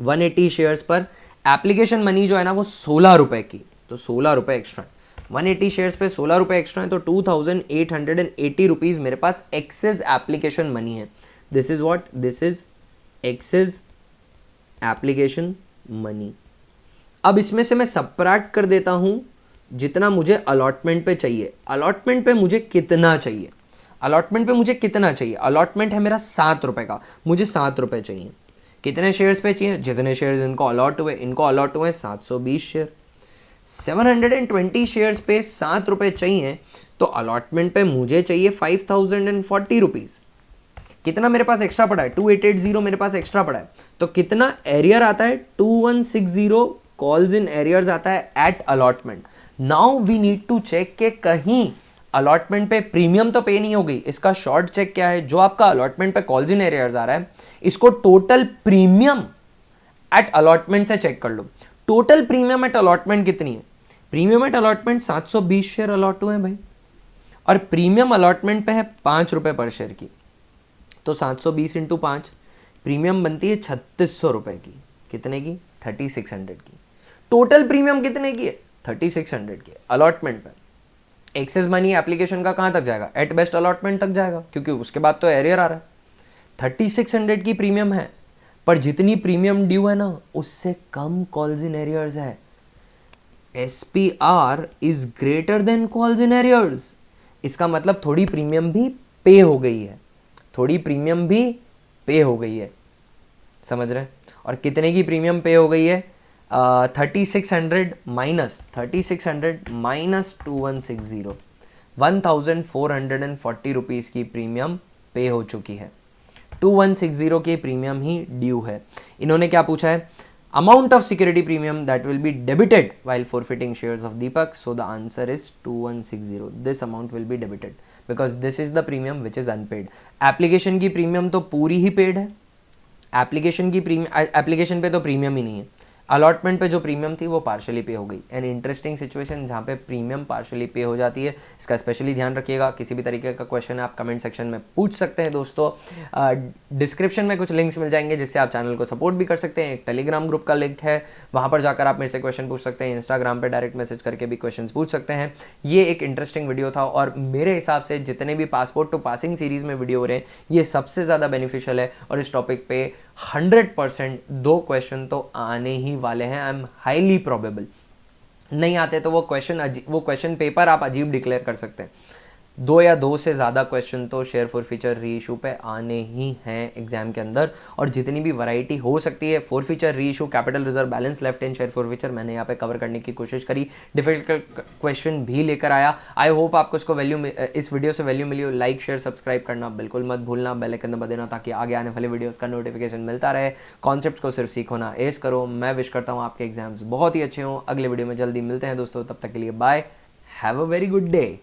180 शेयर्स पर एप्लीकेशन मनी जो है ना वो 16 रुपये की, तो 16 रुपये एक्स्ट्रा है। 180 शेयर्स पे 16 रुपये एक्स्ट्रा है, तो 2880 रुपीज़ मेरे पास एक्सेस एप्लीकेशन मनी है। This is what, this is excess application money. अब इसमें से मैं सबट्रैक्ट कर देता हूं जितना मुझे अलॉटमेंट पे चाहिए। अलॉटमेंट पे मुझे कितना चाहिए, अलॉटमेंट पे मुझे कितना चाहिए, अलॉटमेंट है मेरा 7 रुपये का, मुझे 7 रुपये चाहिए। कितने शेयर्स पे चाहिए, जितने शेयर्स इनको अलॉट हुए, इनको अलॉट हुए 720 शेयर। 720 शेयर्स पे 7 रुपये चाहिए, तो अलॉटमेंट पे मुझे चाहिए 5040 रुपीज़। कितना मेरे पास एक्स्ट्रा पड़ा है, 2880 मेरे पास एक्स्ट्रा पड़ा है। तो कितना एरियर आता है, 2160 कॉल्स इन एरियर्स आता है at allotment. Now we need to check के कहीं अलॉटमेंट पे प्रीमियम तो पे नहीं हो गई। इसका शॉर्ट चेक क्या है, जो आपका अलॉटमेंट पे कॉल्स इन एरियर्स आ रहा है, इसको टोटल प्रीमियम एट अलॉटमेंट से चेक कर लो। टोटल प्रीमियम एट अलॉटमेंट कितनी है, premium at allotment 720 share allot हुए हैं भाई, और प्रीमियम अलॉटमेंट पे है 5 रुपये पर शेयर की, तो 720 × 5 प्रीमियम बनती है 3600 रुपये की। कितने की, 3600 की। टोटल प्रीमियम कितने की है, 3600 की अलॉटमेंट पे। एक्सेस मनी एप्लीकेशन का कहाँ तक जाएगा, एट बेस्ट अलॉटमेंट तक जाएगा, क्योंकि उसके बाद तो एरियर आ रहा है। 3600 की प्रीमियम है, पर जितनी प्रीमियम ड्यू है ना उससे कम कॉल्स इन एरियर्स है। SPR is greater than calls in arrears. इसका मतलब थोड़ी प्रीमियम भी पे हो गई है, थोड़ी प्रीमियम भी पे हो गई है, समझ रहे हैं। और कितने की प्रीमियम पे हो गई है, 3600 माइनस 2160, 1440 रुपीज़ की प्रीमियम पे हो चुकी है। 2160 की प्रीमियम ही ड्यू है। इन्होंने क्या पूछा है, amount of security premium that will be debited while forfeiting shares of Deepak, so the answer is 2160. this amount will be debited because this is the premium which is unpaid. Application की premium तो पूरी ही paid है, application की premium, application पे तो premium ही नहीं है। Allotment पे जो प्रीमियम थी वो पार्शली पे हो गई। एन इंटरेस्टिंग सिचुएशन जहाँ पे प्रीमियम पार्शली पे हो जाती है, इसका स्पेशली ध्यान रखिएगा। किसी भी तरीके का क्वेश्चन है आप कमेंट सेक्शन में पूछ सकते हैं दोस्तों। डिस्क्रिप्शन में कुछ लिंक्स मिल जाएंगे जिससे आप चैनल को सपोर्ट भी कर सकते हैं। एक टेलीग्राम ग्रुप का लिंक है, वहाँ पर जाकर आप मेरे से क्वेश्चन पूछ सकते हैं। इंस्टाग्राम पर डायरेक्ट मैसेज करके भी क्वेश्चन पूछ सकते हैं। ये एक इंटरेस्टिंग वीडियो था और मेरे हिसाब से जितने भी पासपोर्ट टू पासिंग सीरीज़ में वीडियो हो रहे हैं ये सबसे ज़्यादा बेनिफिशियल है और इस टॉपिक पे 100% 2 क्वेश्चन तो आने ही वाले हैं। I am highly probable. नहीं आते तो वो क्वेश्चन पेपर आप अजीब डिक्लेयर कर सकते हैं। 2 या 2 से ज़्यादा क्वेश्चन तो शेयर फॉर फीचर री इशू पे आने ही हैं एग्जाम के अंदर, और जितनी भी वैरायटी हो सकती है फॉर फीचर, री issue, capital reserve, balance left in share for feature, मैंने यहाँ पे कवर करने की कोशिश करी। डिफिकल्ट क्वेश्चन भी लेकर आया। आई होप आपको इस वीडियो से वैल्यू मिली हो। लाइक शेयर सब्सक्राइब करना बिल्कुल मत भूलना, बेल आइकन दबा देना ताकि आगे आने वाले वीडियोस का नोटिफिकेशन मिलता रहे। कॉन्सेप्ट्स को सिर्फ सीखो ना एस करो। मैं विश करता हूँ आपके एग्जाम्स बहुत ही अच्छे हों। अगले वीडियो में जल्दी मिलते हैं दोस्तों, तब तक के लिए bye, have a very good day.